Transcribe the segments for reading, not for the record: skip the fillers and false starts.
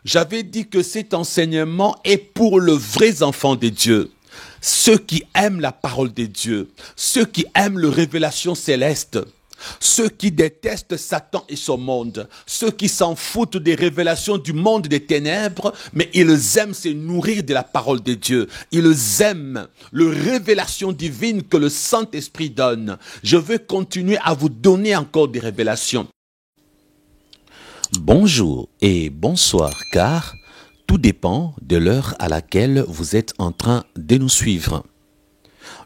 J'avais dit que cet enseignement est pour les vrais enfants de Dieu. Ceux qui aiment la parole de Dieu, ceux qui aiment la révélation céleste, ceux qui détestent Satan et son monde, ceux qui s'en foutent des révélations du monde des ténèbres, mais ils aiment se nourrir de la parole de Dieu. Ils aiment la révélation divine que le Saint-Esprit donne. Je veux continuer à vous donner encore des révélations. Bonjour et bonsoir, car tout dépend de l'heure à laquelle vous êtes en train de nous suivre.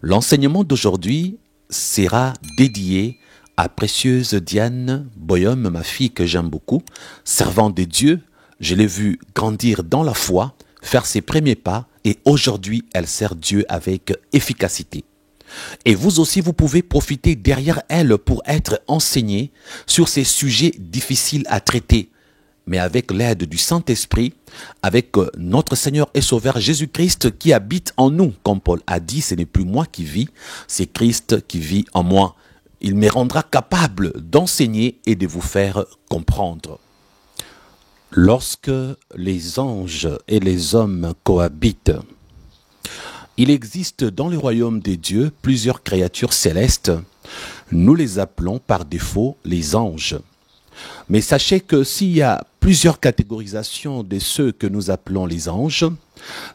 L'enseignement d'aujourd'hui sera dédié à précieuse Diane Boyum, ma fille que j'aime beaucoup, servante de Dieu. Je l'ai vue grandir dans la foi, faire ses premiers pas, et aujourd'hui, elle sert Dieu avec efficacité. Et vous aussi, vous pouvez profiter derrière elle pour être enseigné sur ces sujets difficiles à traiter, mais avec l'aide du Saint-Esprit, avec notre Seigneur et Sauveur Jésus-Christ qui habite en nous. Comme Paul a dit, ce n'est plus moi qui vis, c'est Christ qui vit en moi. Il me rendra capable d'enseigner et de vous faire comprendre. Lorsque les anges et les hommes cohabitent, il existe dans le royaume des dieux plusieurs créatures célestes. Nous les appelons par défaut les anges. Mais sachez que s'il y a plusieurs catégorisations de ceux que nous appelons les anges,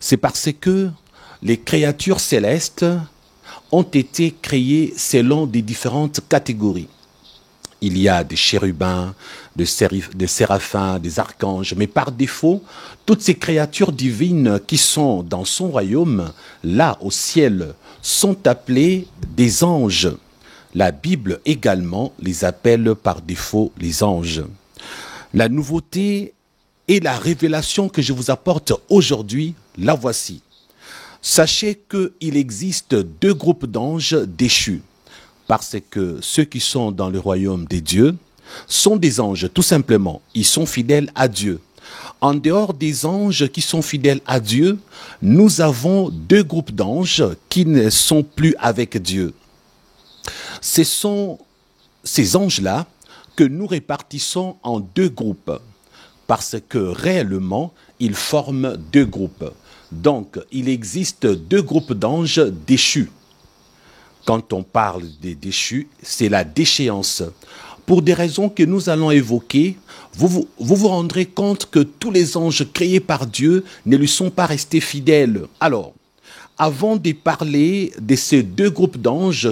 c'est parce que les créatures célestes ont été créées selon des différentes catégories. Il y a des chérubins, des séraphins, des archanges, mais par défaut, toutes ces créatures divines qui sont dans son royaume, là au ciel, sont appelées des anges. La Bible également les appelle par défaut les anges. La nouveauté et la révélation que je vous apporte aujourd'hui, la voici. Sachez qu'il existe deux groupes d'anges déchus. Parce que ceux qui sont dans le royaume des dieux sont des anges, tout simplement. Ils sont fidèles à Dieu. En dehors des anges qui sont fidèles à Dieu, nous avons deux groupes d'anges qui ne sont plus avec Dieu. Ce sont ces anges-là que nous répartissons en deux groupes, parce que réellement, ils forment deux groupes. Donc, il existe deux groupes d'anges déchus. Quand on parle des déchus, c'est la déchéance. Pour des raisons que nous allons évoquer, vous vous rendrez compte que tous les anges créés par Dieu ne lui sont pas restés fidèles. Alors, avant de parler de ces deux groupes d'anges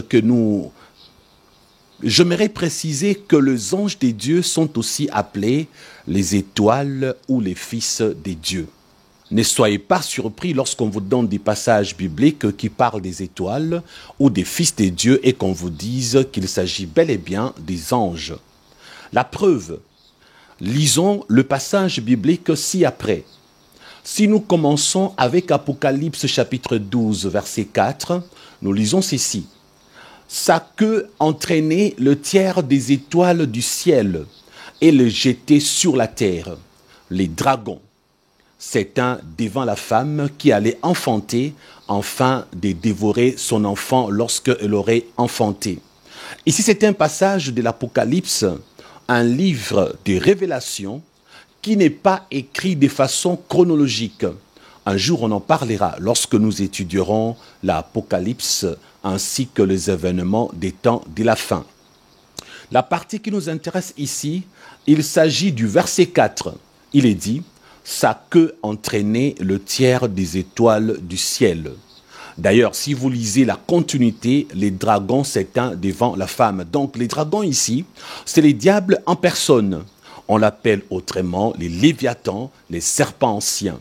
j'aimerais préciser que les anges des dieux sont aussi appelés les étoiles ou les fils des dieux. Ne soyez pas surpris lorsqu'on vous donne des passages bibliques qui parlent des étoiles ou des fils des dieux et qu'on vous dise qu'il s'agit bel et bien des anges. La preuve, lisons le passage biblique ci-après. Si nous commençons avec Apocalypse chapitre 12, verset 4, nous lisons ceci. Sa queue entraînait le tiers des étoiles du ciel et le jetait sur la terre, les dragons. C'est un devant la femme qui allait enfanter, afin de dévorer son enfant lorsqu'elle aurait enfanté. Ici, c'est un passage de l'Apocalypse, un livre de révélation qui n'est pas écrit de façon chronologique. Un jour, on en parlera lorsque nous étudierons l'Apocalypse ainsi que les événements des temps de la fin. La partie qui nous intéresse ici, il s'agit du verset 4. Il est dit « Sa queue entraînait le tiers des étoiles du ciel ». D'ailleurs, si vous lisez la continuité, les dragons s'éteignent devant la femme. Donc, les dragons ici, c'est les diables en personne. On l'appelle autrement les léviathans, les serpents anciens.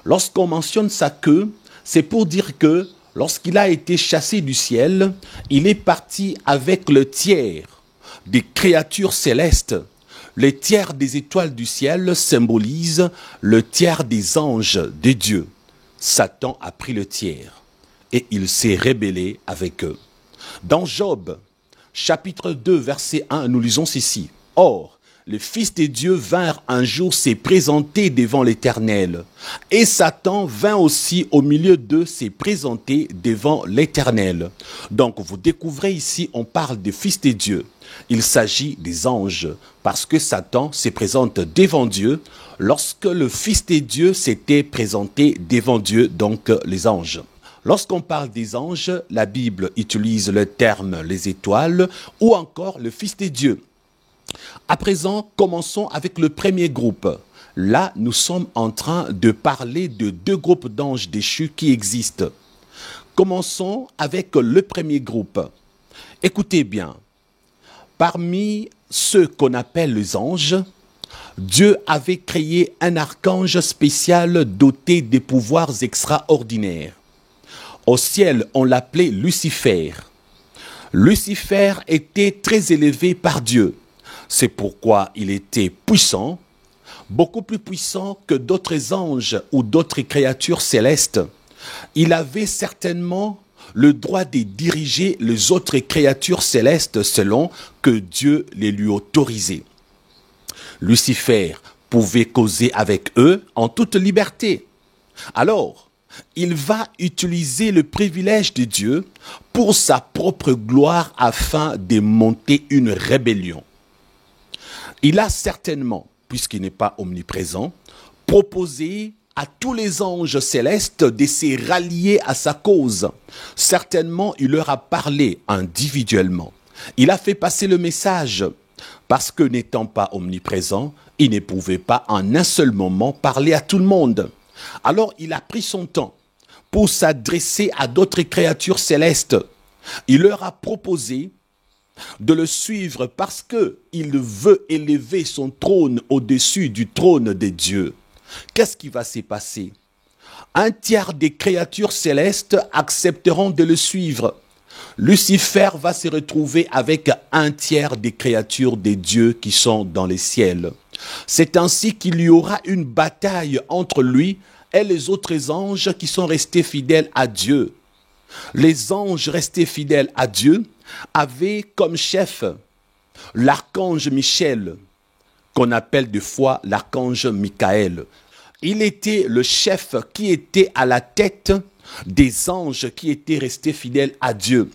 Lorsqu'on mentionne sa queue, c'est pour dire que lorsqu'il a été chassé du ciel, il est parti avec le tiers des créatures célestes. Le tiers des étoiles du ciel symbolise le tiers des anges de Dieu. Satan a pris le tiers et il s'est rébellé avec eux. Dans Job, chapitre 2, verset 1, nous lisons ceci. « Or, les fils de Dieu vinrent un jour se présenter devant l'Éternel. Et Satan vint aussi au milieu d'eux se présenter devant l'Éternel. Donc vous découvrez ici, on parle des fils de Dieu. Il s'agit des anges, parce que Satan se présente devant Dieu lorsque le fils de Dieu s'était présenté devant Dieu, donc les anges. Lorsqu'on parle des anges, la Bible utilise le terme les étoiles ou encore le fils de Dieu. À présent, commençons avec le premier groupe. Là, nous sommes en train de parler de deux groupes d'anges déchus qui existent. Commençons avec le premier groupe. Écoutez bien. Parmi ceux qu'on appelle les anges, Dieu avait créé un archange spécial doté des pouvoirs extraordinaires. Au ciel, on l'appelait Lucifer. Lucifer était très élevé par Dieu. C'est pourquoi il était puissant, beaucoup plus puissant que d'autres anges ou d'autres créatures célestes. Il avait certainement le droit de diriger les autres créatures célestes selon que Dieu les lui autorisait. Lucifer pouvait causer avec eux en toute liberté. Alors, il va utiliser le privilège de Dieu pour sa propre gloire afin de monter une rébellion. Il a certainement, puisqu'il n'est pas omniprésent, proposé à tous les anges célestes de se rallier à sa cause. Certainement, il leur a parlé individuellement. Il a fait passer le message, parce que n'étant pas omniprésent, il ne pouvait pas en un seul moment parler à tout le monde. Alors, il a pris son temps pour s'adresser à d'autres créatures célestes. Il leur a proposé de le suivre parce qu'il veut élever son trône au-dessus du trône de Dieu. Qu'est-ce qui va se passer? Un tiers des créatures célestes accepteront de le suivre. Lucifer va se retrouver avec un tiers des créatures des dieux qui sont dans les ciels. C'est ainsi qu'il y aura une bataille entre lui et les autres anges qui sont restés fidèles à Dieu. Les anges restés fidèles à Dieu avaient comme chef l'archange Michel, qu'on appelle des fois l'archange Michael. Il était le chef qui était à la tête des anges qui étaient restés fidèles à Dieu.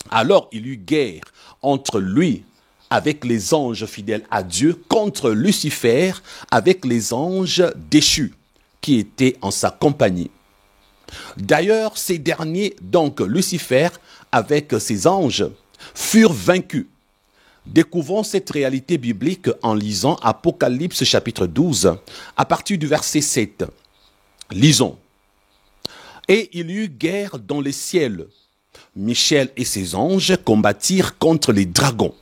Alors il y eut guerre entre lui avec les anges fidèles à Dieu contre Lucifer avec les anges déchus qui étaient en sa compagnie. D'ailleurs, ces derniers, donc Lucifer avec ses anges, furent vaincus. Découvrons cette réalité biblique en lisant Apocalypse chapitre 12 à partir du verset 7. Lisons. Et il y eut guerre dans les ciels. Michel et ses anges combattirent contre les dragons.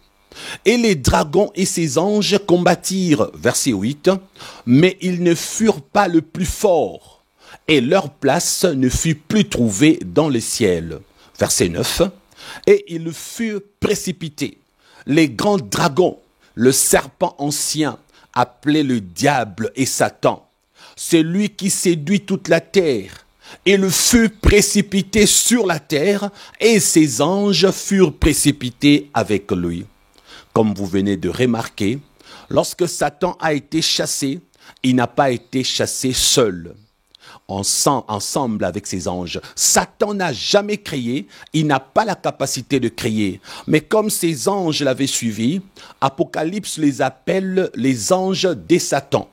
Et les dragons et ses anges combattirent, verset 8, mais ils ne furent pas le plus fort, et leur place ne fut plus trouvée dans le ciel. Verset 9, et ils furent précipités. Les grands dragons, le serpent ancien, appelé le diable et Satan, celui qui séduit toute la terre, il fut précipité sur la terre et ses anges furent précipités avec lui. Comme vous venez de remarquer, lorsque Satan a été chassé, il n'a pas été chassé seul, ensemble avec ses anges. Satan n'a jamais créé, il n'a pas la capacité de créer. Mais comme ses anges l'avaient suivi, Apocalypse les appelle les anges des Satan.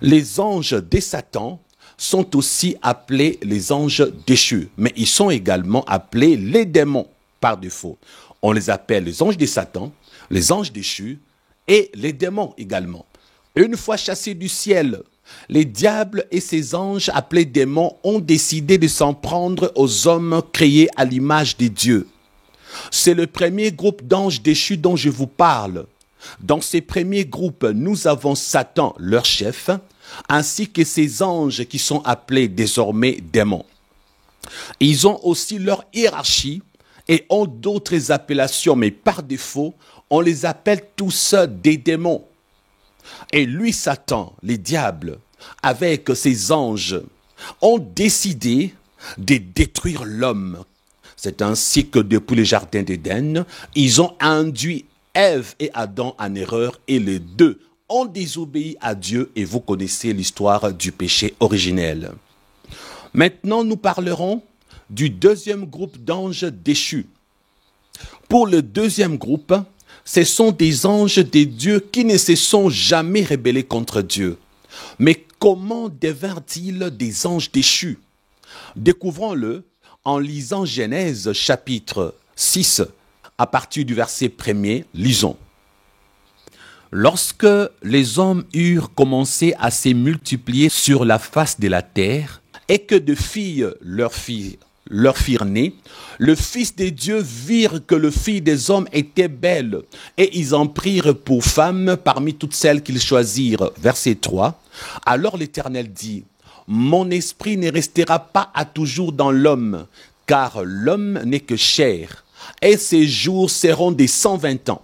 Les anges des Satan sont aussi appelés les anges déchus, mais ils sont également appelés les démons par défaut. On les appelle les anges des Satan, les anges déchus et les démons également. Une fois chassés du ciel, les diables et ses anges appelés démons ont décidé de s'en prendre aux hommes créés à l'image de Dieu. C'est le premier groupe d'anges déchus dont je vous parle. Dans ces premiers groupes, nous avons Satan, leur chef, ainsi que ses anges qui sont appelés désormais démons. Ils ont aussi leur hiérarchie et ont d'autres appellations, mais par défaut, on les appelle tous des démons. Et lui, Satan, les diables, avec ses anges, ont décidé de détruire l'homme. C'est ainsi que depuis le jardin d'Éden, ils ont induit Ève et Adam en erreur et les deux ont désobéi à Dieu et vous connaissez l'histoire du péché originel. Maintenant, nous parlerons du deuxième groupe d'anges déchus. Pour le deuxième groupe, ce sont des anges des dieux qui ne se sont jamais rebellés contre Dieu. Mais comment devinrent-ils des anges déchus? Découvrons-le en lisant Genèse chapitre 6, à partir du verset 1er, lisons. Lorsque les hommes eurent commencé à se multiplier sur la face de la terre, et que de filles leur firent naître, le Fils de Dieu virent que le fille des hommes était belle, et ils en prirent pour femme parmi toutes celles qu'ils choisirent. Verset 3. Alors l'Éternel dit, mon esprit ne restera pas à toujours dans l'homme, car l'homme n'est que chair, et ses jours seront des 120 ans.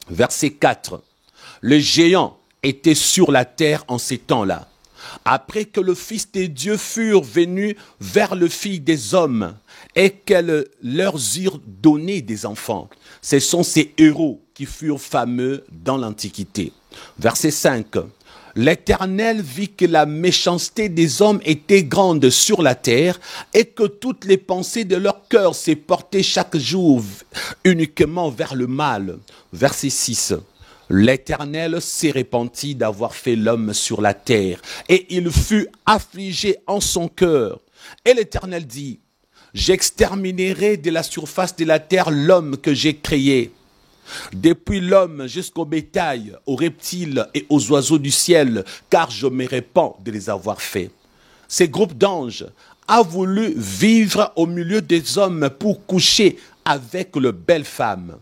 Verset 4. Le géant était sur la terre en ces temps-là. Après que le Fils de Dieu furent venus vers le Fils des hommes et qu'elles leur eurent donné des enfants. Ce sont ces héros qui furent fameux dans l'Antiquité. Verset 5. L'Éternel vit que la méchanceté des hommes était grande sur la terre et que toutes les pensées de leur cœur s'est portées chaque jour uniquement vers le mal. Verset 6. L'Éternel s'est repenti d'avoir fait l'homme sur la terre, et il fut affligé en son cœur. Et l'Éternel dit, j'exterminerai de la surface de la terre l'homme que j'ai créé, depuis l'homme jusqu'au bétail, aux reptiles et aux oiseaux du ciel, car je me répands de les avoir faits. Ces groupes d'anges a voulu vivre au milieu des hommes pour coucher avec de belles femmes.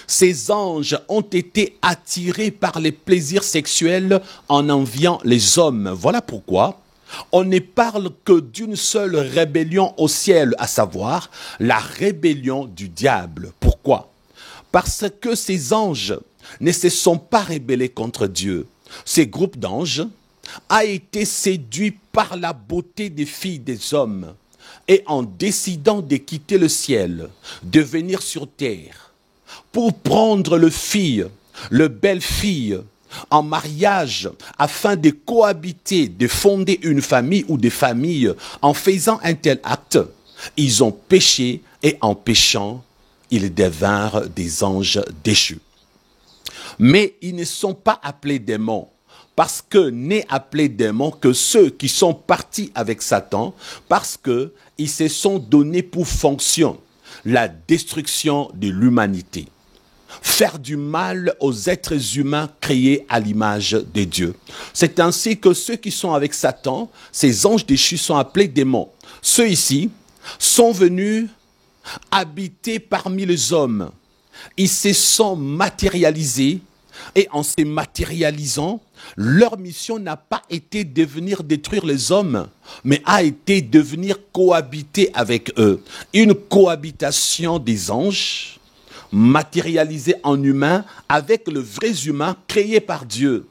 Ces anges ont été attirés par les plaisirs sexuels en enviant les hommes. Voilà pourquoi on ne parle que d'une seule rébellion au ciel, à savoir la rébellion du diable. Pourquoi? Parce que ces anges ne se sont pas rebellés contre Dieu. Ces groupes d'anges a été séduits par la beauté des filles des hommes et en décidant de quitter le ciel, de venir sur terre, pour prendre le belle-fille en mariage afin de cohabiter, de fonder une famille ou des familles en faisant un tel acte, ils ont péché et en péchant, ils devinrent des anges déchus. Mais ils ne sont pas appelés démons parce que n'est appelés démons que ceux qui sont partis avec Satan parce qu'ils se sont donnés pour fonction la destruction de l'humanité. Faire du mal aux êtres humains créés à l'image de Dieu. C'est ainsi que ceux qui sont avec Satan, ces anges déchus, sont appelés démons. Ceux ici sont venus habiter parmi les hommes. Ils se sont matérialisés et en se matérialisant, leur mission n'a pas été de venir détruire les hommes, mais a été de venir cohabiter avec eux. Une cohabitation des anges matérialisés en humains avec le vrai humain créé par Dieu.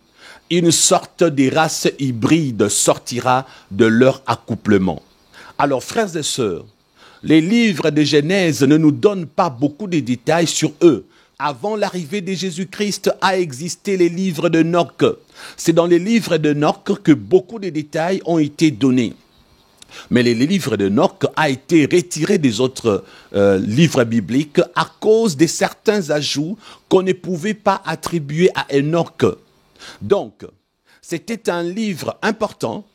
Une sorte de race hybride sortira de leur accouplement. Alors, frères et sœurs, les livres de Genèse ne nous donnent pas beaucoup de détails sur eux. Avant l'arrivée de Jésus-Christ a existé les livres de Noc. C'est dans les livres de Noc que beaucoup de détails ont été donnés. Mais les livres de Noc a été retiré des autres livres bibliques à cause de certains ajouts qu'on ne pouvait pas attribuer à Enoch. Donc, c'était un livre important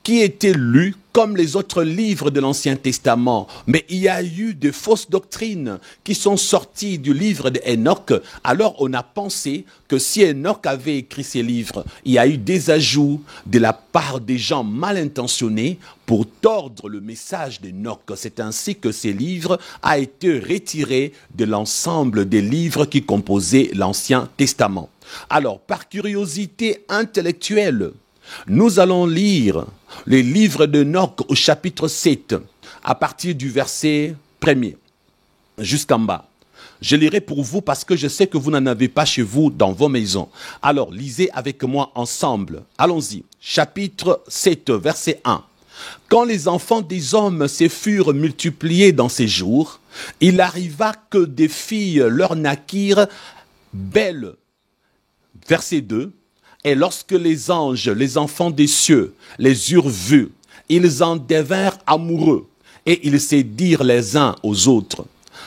qui était lu comme les autres livres de l'Ancien Testament. Mais il y a eu de fausses doctrines qui sont sorties du livre d'Enoch. Alors on a pensé que si Enoch avait écrit ces livres, il y a eu des ajouts de la part des gens mal intentionnés pour tordre le message d'Enoch. C'est ainsi que ces livres ont été retirés de l'ensemble des livres qui composaient l'Ancien Testament. Alors, par curiosité intellectuelle, nous allons lire les livres de Noc au chapitre 7, à partir du verset 1er jusqu'en bas. Je lirai pour vous parce que je sais que vous n'en avez pas chez vous dans vos maisons. Alors, lisez avec moi ensemble. Allons-y. Chapitre 7, verset 1. Quand les enfants des hommes se furent multipliés dans ces jours, il arriva que des filles leur naquirent belles. Verset 2. Et lorsque les anges, les enfants des cieux, les eurent vus, ils en devinrent amoureux, et ils se dirent les uns aux autres: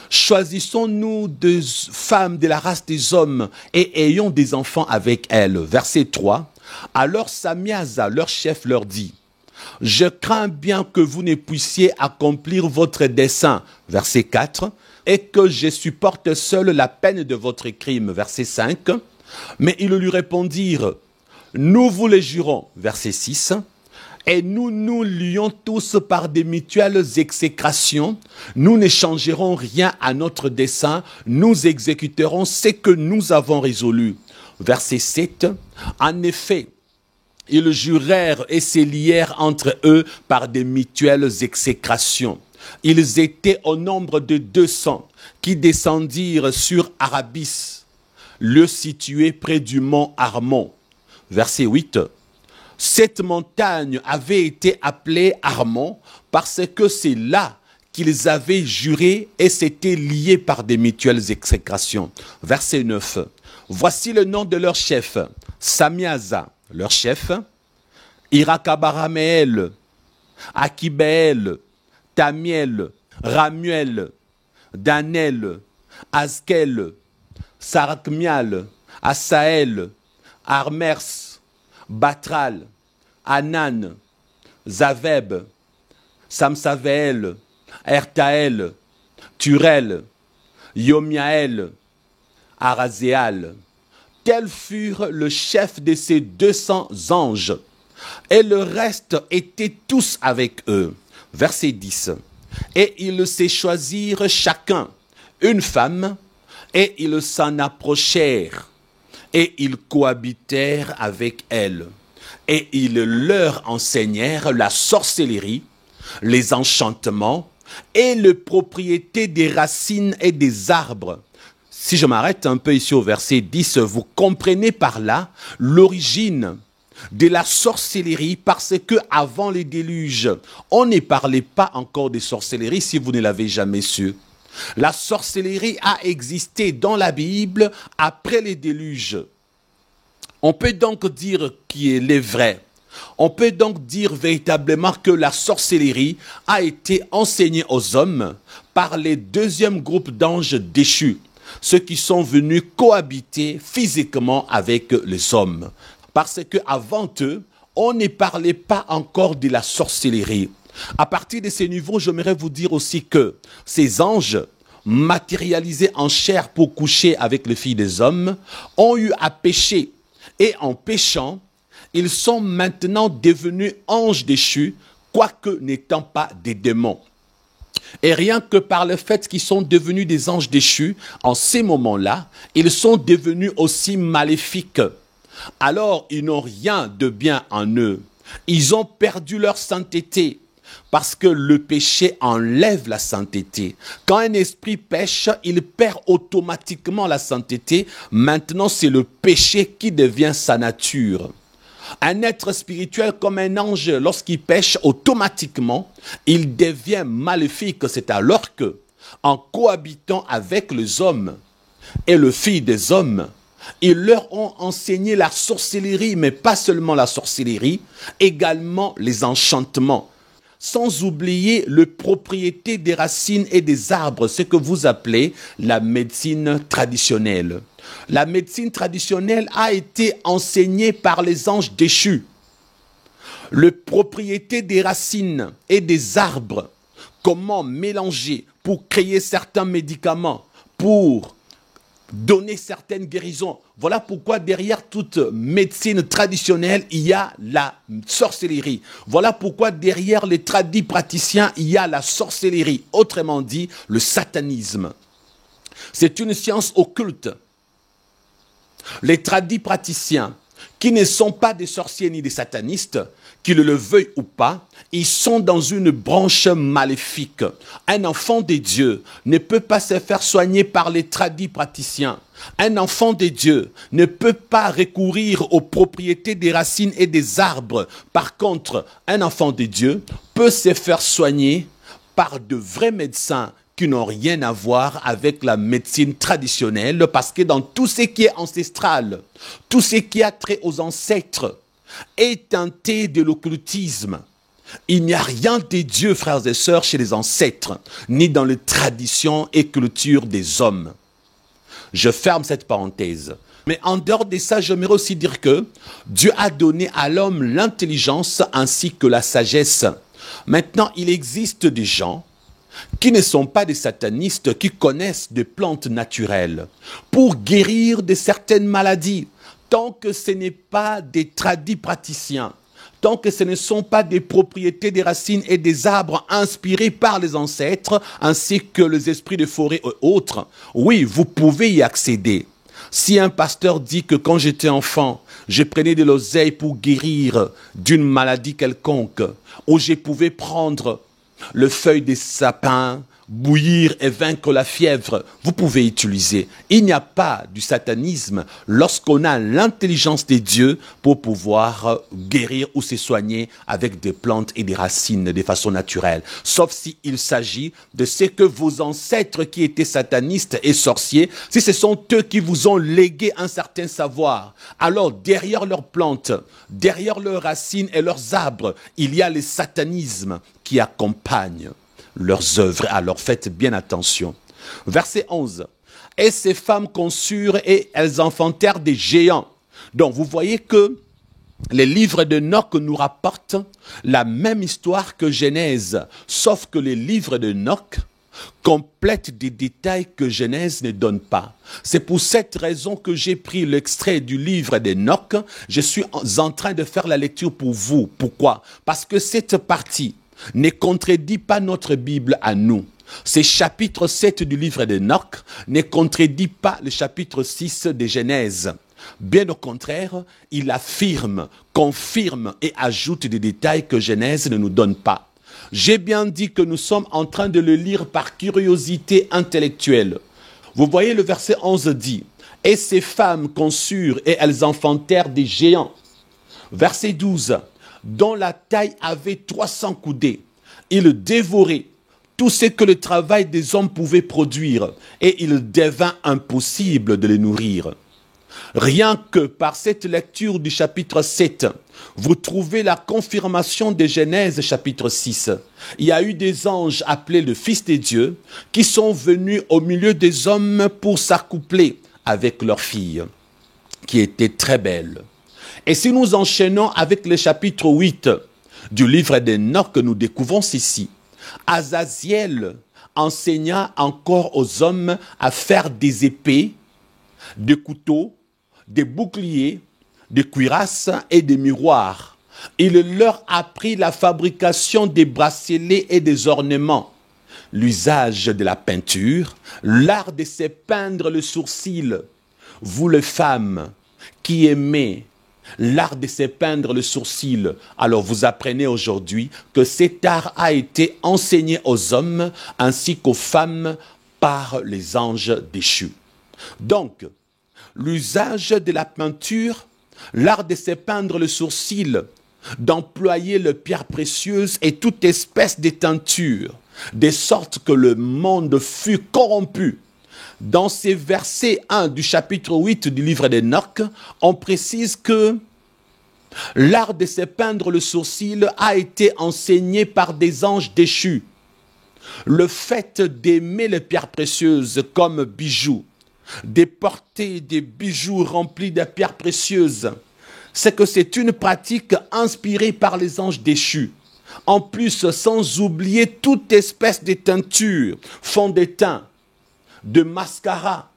choisissons-nous des femmes de la race des hommes et ayons des enfants avec elles. Verset 3. Alors Samiasa, leur chef, leur dit: je crains bien que vous ne puissiez accomplir votre dessein. Verset 4. Et que je supporte seul la peine de votre crime. Verset 5. Mais ils lui répondirent: nous vous le jurons. Verset 6. Et nous nous lions tous par des mutuelles exécrations. Nous n'échangerons rien à notre dessein. Nous exécuterons ce que nous avons résolu. Verset 7. En effet, ils jurèrent et se lièrent entre eux par des mutuelles exécrations. Ils étaient au nombre de 200 qui descendirent sur Arabis, lieu situé près du mont Armon. Verset 8. Cette montagne avait été appelée Armon parce que c'est là qu'ils avaient juré et s'étaient liés par des mutuelles exécrations. Verset 9. Voici le nom de leur chef: Samiasa, leur chef, Irakabaraméel, Akibéel, Tamiel, Ramuel, Danel, Azkel, Sarakmial, Asaël, Armers, Batral, Anan, Zaveb, Samsavéel, Ertaël, Turel, Yomiaël, Arazéal. Tels furent le chef de ces 200 anges, et le reste étaient tous avec eux. Verset 10. Et ils se choisirent chacun une femme, et ils s'en approchèrent, et ils cohabitèrent avec elle. Et ils leur enseignèrent la sorcellerie, les enchantements, et les propriétés des racines et des arbres. Si je m'arrête un peu ici au verset 10, vous comprenez par là l'origine de la sorcellerie, parce que avant les déluges, on ne parlait pas encore de sorcellerie si vous ne l'avez jamais su. La sorcellerie a existé dans la Bible après les déluges. On peut donc dire qu'il est vrai. On peut donc dire véritablement que la sorcellerie a été enseignée aux hommes par les deuxième groupe d'anges déchus, ceux qui sont venus cohabiter physiquement avec les hommes. Parce qu'avant eux, on ne parlait pas encore de la sorcellerie. À partir de ce niveau, j'aimerais vous dire aussi que ces anges, matérialisés en chair pour coucher avec les filles des hommes, ont eu à pécher. Et en péchant, ils sont maintenant devenus anges déchus, quoique n'étant pas des démons. Et rien que par le fait qu'ils sont devenus des anges déchus, en ces moments-là, ils sont devenus aussi maléfiques. Alors, ils n'ont rien de bien en eux. Ils ont perdu leur sainteté, parce que le péché enlève la sainteté. Quand un esprit pêche, il perd automatiquement la sainteté. Maintenant, c'est le péché qui devient sa nature. Un être spirituel comme un ange, lorsqu'il pêche, automatiquement, il devient maléfique. C'est alors que, en cohabitant avec les hommes et le fils des hommes, ils leur ont enseigné la sorcellerie, mais pas seulement la sorcellerie, également les enchantements. Sans oublier les propriétés des racines et des arbres, ce que vous appelez la médecine traditionnelle. La médecine traditionnelle a été enseignée par les anges déchus. Les propriétés des racines et des arbres, comment mélanger pour créer certains médicaments, pour donner certaines guérisons. Voilà pourquoi derrière toute médecine traditionnelle, il y a la sorcellerie. Voilà pourquoi derrière les tradis praticiens, il y a la sorcellerie. Autrement dit, le satanisme. C'est une science occulte. Les tradis praticiens, qui ne sont pas des sorciers ni des satanistes, qu'ils le veuillent ou pas, ils sont dans une branche maléfique. Un enfant de Dieu ne peut pas se faire soigner par les tradis praticiens. Un enfant de Dieu ne peut pas recourir aux propriétés des racines et des arbres. Par contre, un enfant de Dieu peut se faire soigner par de vrais médecins qui n'ont rien à voir avec la médecine traditionnelle, parce que dans tout ce qui est ancestral, tout ce qui a trait aux ancêtres, est teinté de l'occultisme. Il n'y a rien de Dieu, frères et sœurs, chez les ancêtres, ni dans les traditions et cultures des hommes. Je ferme cette parenthèse. Mais en dehors de ça, j'aimerais aussi dire que Dieu a donné à l'homme l'intelligence ainsi que la sagesse. Maintenant, il existe des gens qui ne sont pas des satanistes, qui connaissent des plantes naturelles pour guérir de certaines maladies. Tant que ce n'est pas des tradis praticiens, tant que ce ne sont pas des propriétés des racines et des arbres inspirés par les ancêtres, ainsi que les esprits de forêt et autres, oui, vous pouvez y accéder. Si un pasteur dit que quand j'étais enfant, je prenais de l'oseille pour guérir d'une maladie quelconque, ou je pouvais prendre le feuille des sapins, bouillir et vaincre la fièvre, vous pouvez utiliser. Il n'y a pas du satanisme lorsqu'on a l'intelligence des dieux pour pouvoir guérir ou se soigner avec des plantes et des racines de façon naturelle. Sauf s'il s'agit de ce que vos ancêtres qui étaient satanistes et sorciers, si ce sont eux qui vous ont légué un certain savoir, alors derrière leurs plantes, derrière leurs racines et leurs arbres, il y a le satanisme qui accompagne leurs œuvres, alors faites bien attention. Verset 11. Et ces femmes conçurent et elles enfantèrent des géants. Donc vous voyez que les livres d'Enoch nous rapportent la même histoire que Genèse, sauf que les livres d'Enoch complètent des détails que Genèse ne donne pas. C'est pour cette raison que j'ai pris l'extrait du livre d'Enoch. Je suis en train de faire la lecture pour vous. Pourquoi? Parce que cette partie ne contredit pas notre Bible à nous. Ce chapitre 7 du livre d'Enoch ne contredit pas le chapitre 6 de Genèse. Bien au contraire, il affirme, confirme et ajoute des détails que Genèse ne nous donne pas. J'ai bien dit que nous sommes en train de le lire par curiosité intellectuelle. Vous voyez, le verset 11 dit « Et ces femmes conçurent et elles enfantèrent des géants. » Verset 12 « Dont la taille avait 300 coudées. Il dévorait tout ce que le travail des hommes pouvait produire, et il devint impossible de les nourrir. » Rien que par cette lecture du chapitre 7, vous trouvez la confirmation de Genèse chapitre 6. Il y a eu des anges appelés le Fils de Dieu qui sont venus au milieu des hommes pour s'accoupler avec leur fille, qui était très belle. Et si nous enchaînons avec le chapitre 8 du livre d'Enoch que nous découvrons ici, Azaziel enseigna encore aux hommes à faire des épées, des couteaux, des boucliers, des cuirasses et des miroirs. Il leur apprit la fabrication des bracelets et des ornements, l'usage de la peinture, l'art de se peindre le sourcil. Vous les femmes qui aimez l'art de se peindre le sourcil, alors vous apprenez aujourd'hui que cet art a été enseigné aux hommes ainsi qu'aux femmes par les anges déchus. Donc, l'usage de la peinture, l'art de se peindre le sourcil, d'employer les pierres précieuses et toute espèce de teinture, de sorte que le monde fut corrompu. Dans ces versets 1 du chapitre 8 du livre d'Enoch, on précise que l'art de se peindre le sourcil a été enseigné par des anges déchus. Le fait d'aimer les pierres précieuses comme bijoux, de porter des bijoux remplis de pierres précieuses, c'est que c'est une pratique inspirée par les anges déchus. En plus, sans oublier toute espèce de teinture, fond de teint, de mascara,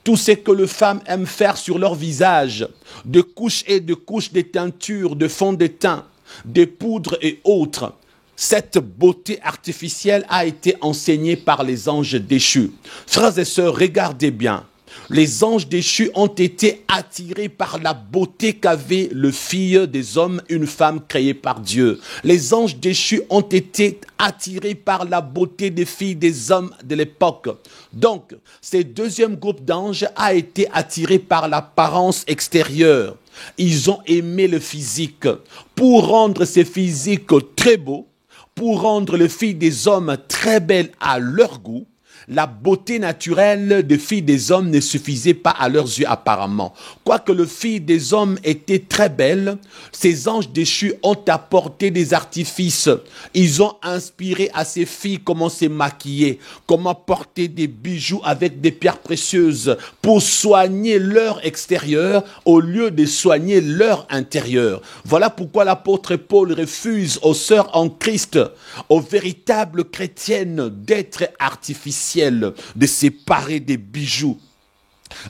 tout ce que les femmes aiment faire sur leur visage, de couches et de couches de teinture, de fond de teint, de poudres et autres. Cette beauté artificielle a été enseignée par les anges déchus. Frères et sœurs, regardez bien. Les anges déchus ont été attirés par la beauté qu'avait le fils des hommes, une femme créée par Dieu. Les anges déchus ont été attirés par la beauté des filles des hommes de l'époque. Donc, ce deuxième groupe d'anges a été attiré par l'apparence extérieure. Ils ont aimé le physique. Pour rendre ces physiques très beaux, pour rendre les filles des hommes très belles à leur goût, la beauté naturelle des filles des hommes ne suffisait pas à leurs yeux apparemment. Quoique les filles des hommes étaient très belles, ces anges déchus ont apporté des artifices. Ils ont inspiré à ces filles comment se maquiller, comment porter des bijoux avec des pierres précieuses pour soigner leur extérieur au lieu de soigner leur intérieur. Voilà pourquoi l'apôtre Paul refuse aux sœurs en Christ, aux véritables chrétiennes d'être artificielles, de séparer des bijoux,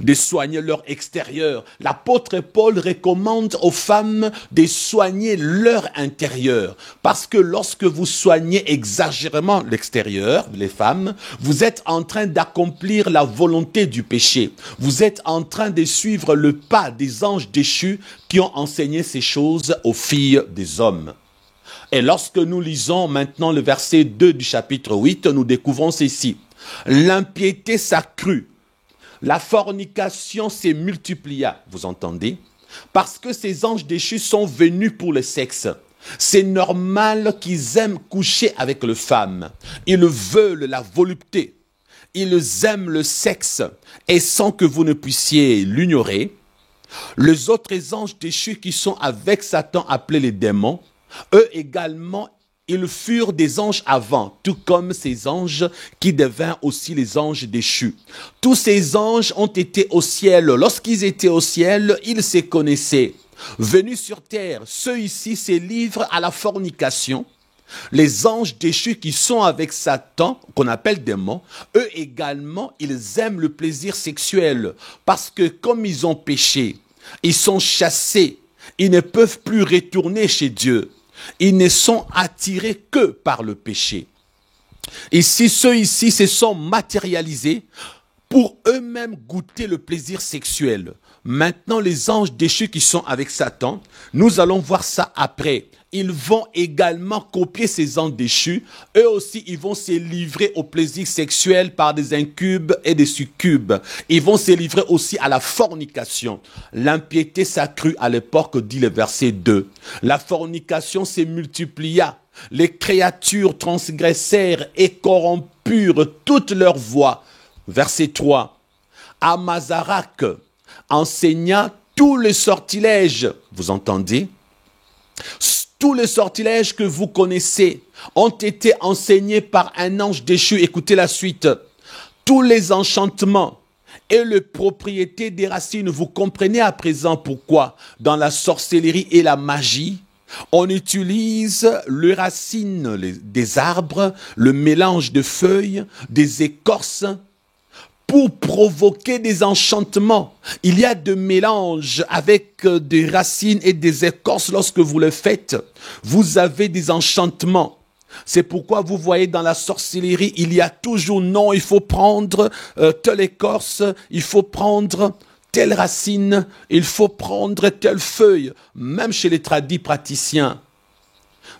de soigner leur extérieur. L'apôtre Paul recommande aux femmes de soigner leur intérieur. Parce que lorsque vous soignez exagérément l'extérieur, les femmes, vous êtes en train d'accomplir la volonté du péché. Vous êtes en train de suivre le pas des anges déchus qui ont enseigné ces choses aux filles des hommes. Et lorsque nous lisons maintenant le verset 2 du chapitre 8, nous découvrons ceci. L'impiété s'accrut, la fornication s'est multiplia, vous entendez? Parce que ces anges déchus sont venus pour le sexe. C'est normal qu'ils aiment coucher avec les femmes. Ils veulent la volupté. Ils aiment le sexe. Et sans que vous ne puissiez l'ignorer, les autres anges déchus qui sont avec Satan appelés les démons, eux également, ils furent des anges avant, tout comme ces anges qui devinrent aussi les anges déchus. Tous ces anges ont été au ciel. Lorsqu'ils étaient au ciel, ils se connaissaient. Venus sur terre, ceux ici se livrent à la fornication. Les anges déchus qui sont avec Satan, qu'on appelle démons, eux également, ils aiment le plaisir sexuel. Parce que comme ils ont péché, ils sont chassés, ils ne peuvent plus retourner chez Dieu. Ils ne sont attirés que par le péché. Ici, ceux ici se sont matérialisés pour eux-mêmes goûter le plaisir sexuel. Maintenant, les anges déchus qui sont avec Satan, nous allons voir ça après. Ils vont également copier ces anges déchus. Eux aussi, ils vont se livrer au plaisir sexuel par des incubes et des succubes. Ils vont se livrer aussi à la fornication. L'impiété s'accrut à l'époque, dit le verset 2. La fornication se multiplia. Les créatures transgressèrent et corrompurent toutes leurs voies. Verset 3. Amazarak enseigna tous les sortilèges. Vous entendez? Tous les sortilèges que vous connaissez ont été enseignés par un ange déchu. Écoutez la suite. Tous les enchantements et les propriétés des racines. Vous comprenez à présent pourquoi dans la sorcellerie et la magie, on utilise les racines des arbres, le mélange de feuilles, des écorces, pour provoquer des enchantements. Il y a de mélange avec des racines et des écorces. Lorsque vous le faites, vous avez des enchantements. C'est pourquoi vous voyez dans la sorcellerie, il y a toujours non, il faut prendre telle écorce, il faut prendre telle racine, il faut prendre telle feuille, même chez les tradis praticiens.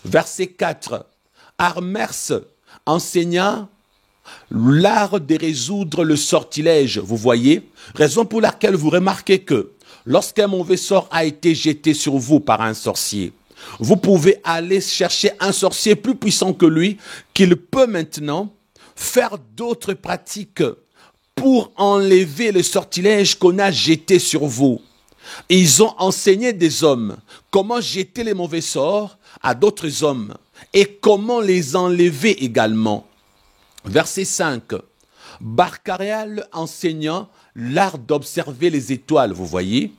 Verset 4. Hermès enseigna l'art de résoudre le sortilège, vous voyez, raison pour laquelle vous remarquez que lorsqu'un mauvais sort a été jeté sur vous par un sorcier, vous pouvez aller chercher un sorcier plus puissant que lui, qu'il peut maintenant faire d'autres pratiques pour enlever le sortilège qu'on a jeté sur vous. Ils ont enseigné des hommes comment jeter les mauvais sorts à d'autres hommes et comment les enlever également. Verset 5. Barcaréal enseignant l'art d'observer les étoiles, vous voyez.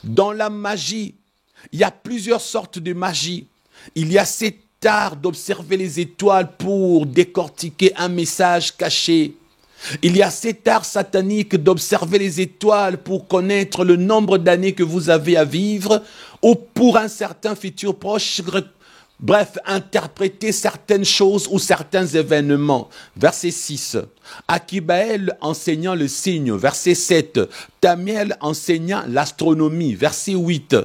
Dans la magie, il y a plusieurs sortes de magie. Il y a cet art d'observer les étoiles pour décortiquer un message caché. Il y a cet art satanique d'observer les étoiles pour connaître le nombre d'années que vous avez à vivre ou pour un certain futur proche Bref, interpréter certaines choses ou certains événements. Verset 6. Akibaël enseignant le signe. Verset 7. Tamiel enseignant l'astronomie. Verset 8.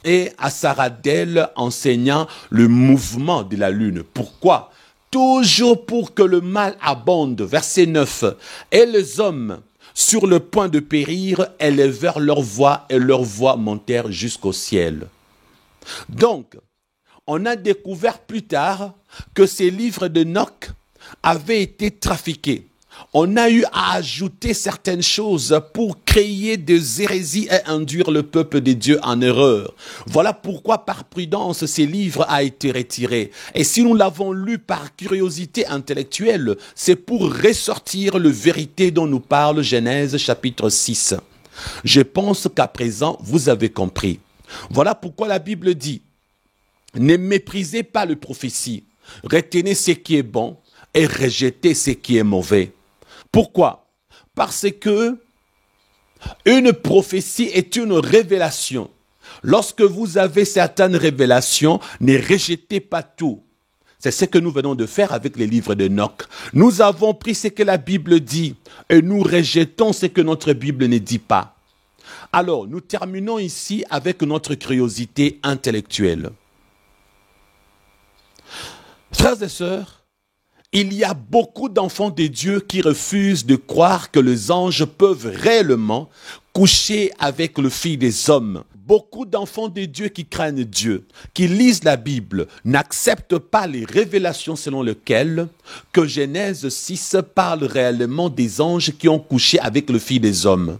Et Asaradel enseignant le mouvement de la lune. Pourquoi? Toujours pour que le mal abonde. Verset 9. Et les hommes, sur le point de périr, élevèrent leur voix et leurs voix montèrent jusqu'au ciel. Donc, on a découvert plus tard que ces livres d'Enoch avaient été trafiqués. On a eu à ajouter certaines choses pour créer des hérésies et induire le peuple de Dieu en erreur. Voilà pourquoi par prudence ces livres ont été retirés. Et si nous l'avons lu par curiosité intellectuelle, c'est pour ressortir la vérité dont nous parle Genèse chapitre 6. Je pense qu'à présent vous avez compris. Voilà pourquoi la Bible dit: ne méprisez pas les prophéties, retenez ce qui est bon et rejetez ce qui est mauvais. Pourquoi? Parce que une prophétie est une révélation. Lorsque vous avez certaines révélations, ne rejetez pas tout. C'est ce que nous venons de faire avec les livres d'Enoch. Nous avons pris ce que la Bible dit et nous rejetons ce que notre Bible ne dit pas. Alors, nous terminons ici avec notre curiosité intellectuelle. Frères et sœurs, il y a beaucoup d'enfants de Dieu qui refusent de croire que les anges peuvent réellement coucher avec le Fils des hommes. Beaucoup d'enfants de Dieu qui craignent Dieu, qui lisent la Bible, n'acceptent pas les révélations selon lesquelles que Genèse 6 parle réellement des anges qui ont couché avec le Fils des hommes.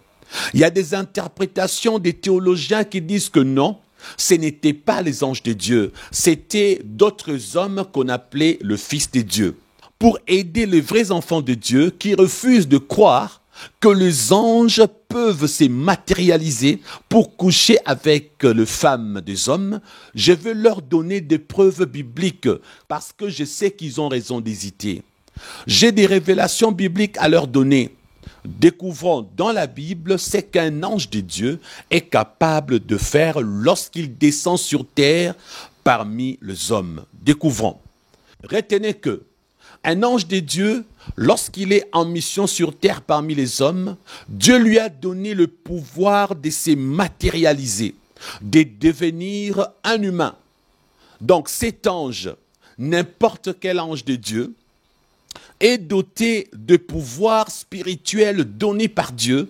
Il y a des interprétations des théologiens qui disent que non, ce n'étaient pas les anges de Dieu, c'était d'autres hommes qu'on appelait le Fils de Dieu. Pour aider les vrais enfants de Dieu qui refusent de croire que les anges peuvent se matérialiser pour coucher avec les femmes des hommes, je veux leur donner des preuves bibliques parce que je sais qu'ils ont raison d'hésiter. J'ai des révélations bibliques à leur donner. Découvrons dans la Bible ce qu'un ange de Dieu est capable de faire lorsqu'il descend sur terre parmi les hommes. Découvrons. Retenez que un ange de Dieu, lorsqu'il est en mission sur terre parmi les hommes, Dieu lui a donné le pouvoir de se matérialiser, de devenir un humain. Donc cet ange, n'importe quel ange de Dieu, est doté de pouvoirs spirituels donnés par Dieu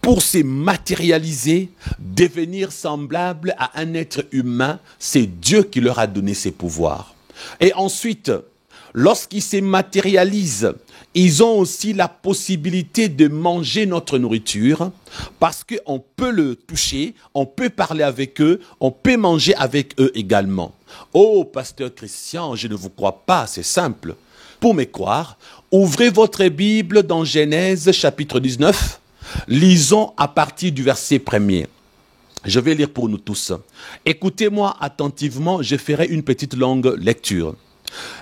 pour se matérialiser, devenir semblable à un être humain. C'est Dieu qui leur a donné ces pouvoirs. Et ensuite, lorsqu'ils se matérialisent, ils ont aussi la possibilité de manger notre nourriture parce qu'on peut le toucher, on peut parler avec eux, on peut manger avec eux également. Oh, pasteur Christian, je ne vous crois pas, c'est simple. Pour me croire, ouvrez votre Bible dans Genèse chapitre 19. Lisons à partir du verset 1er. Je vais lire pour nous tous. Écoutez-moi attentivement, je ferai une petite longue lecture.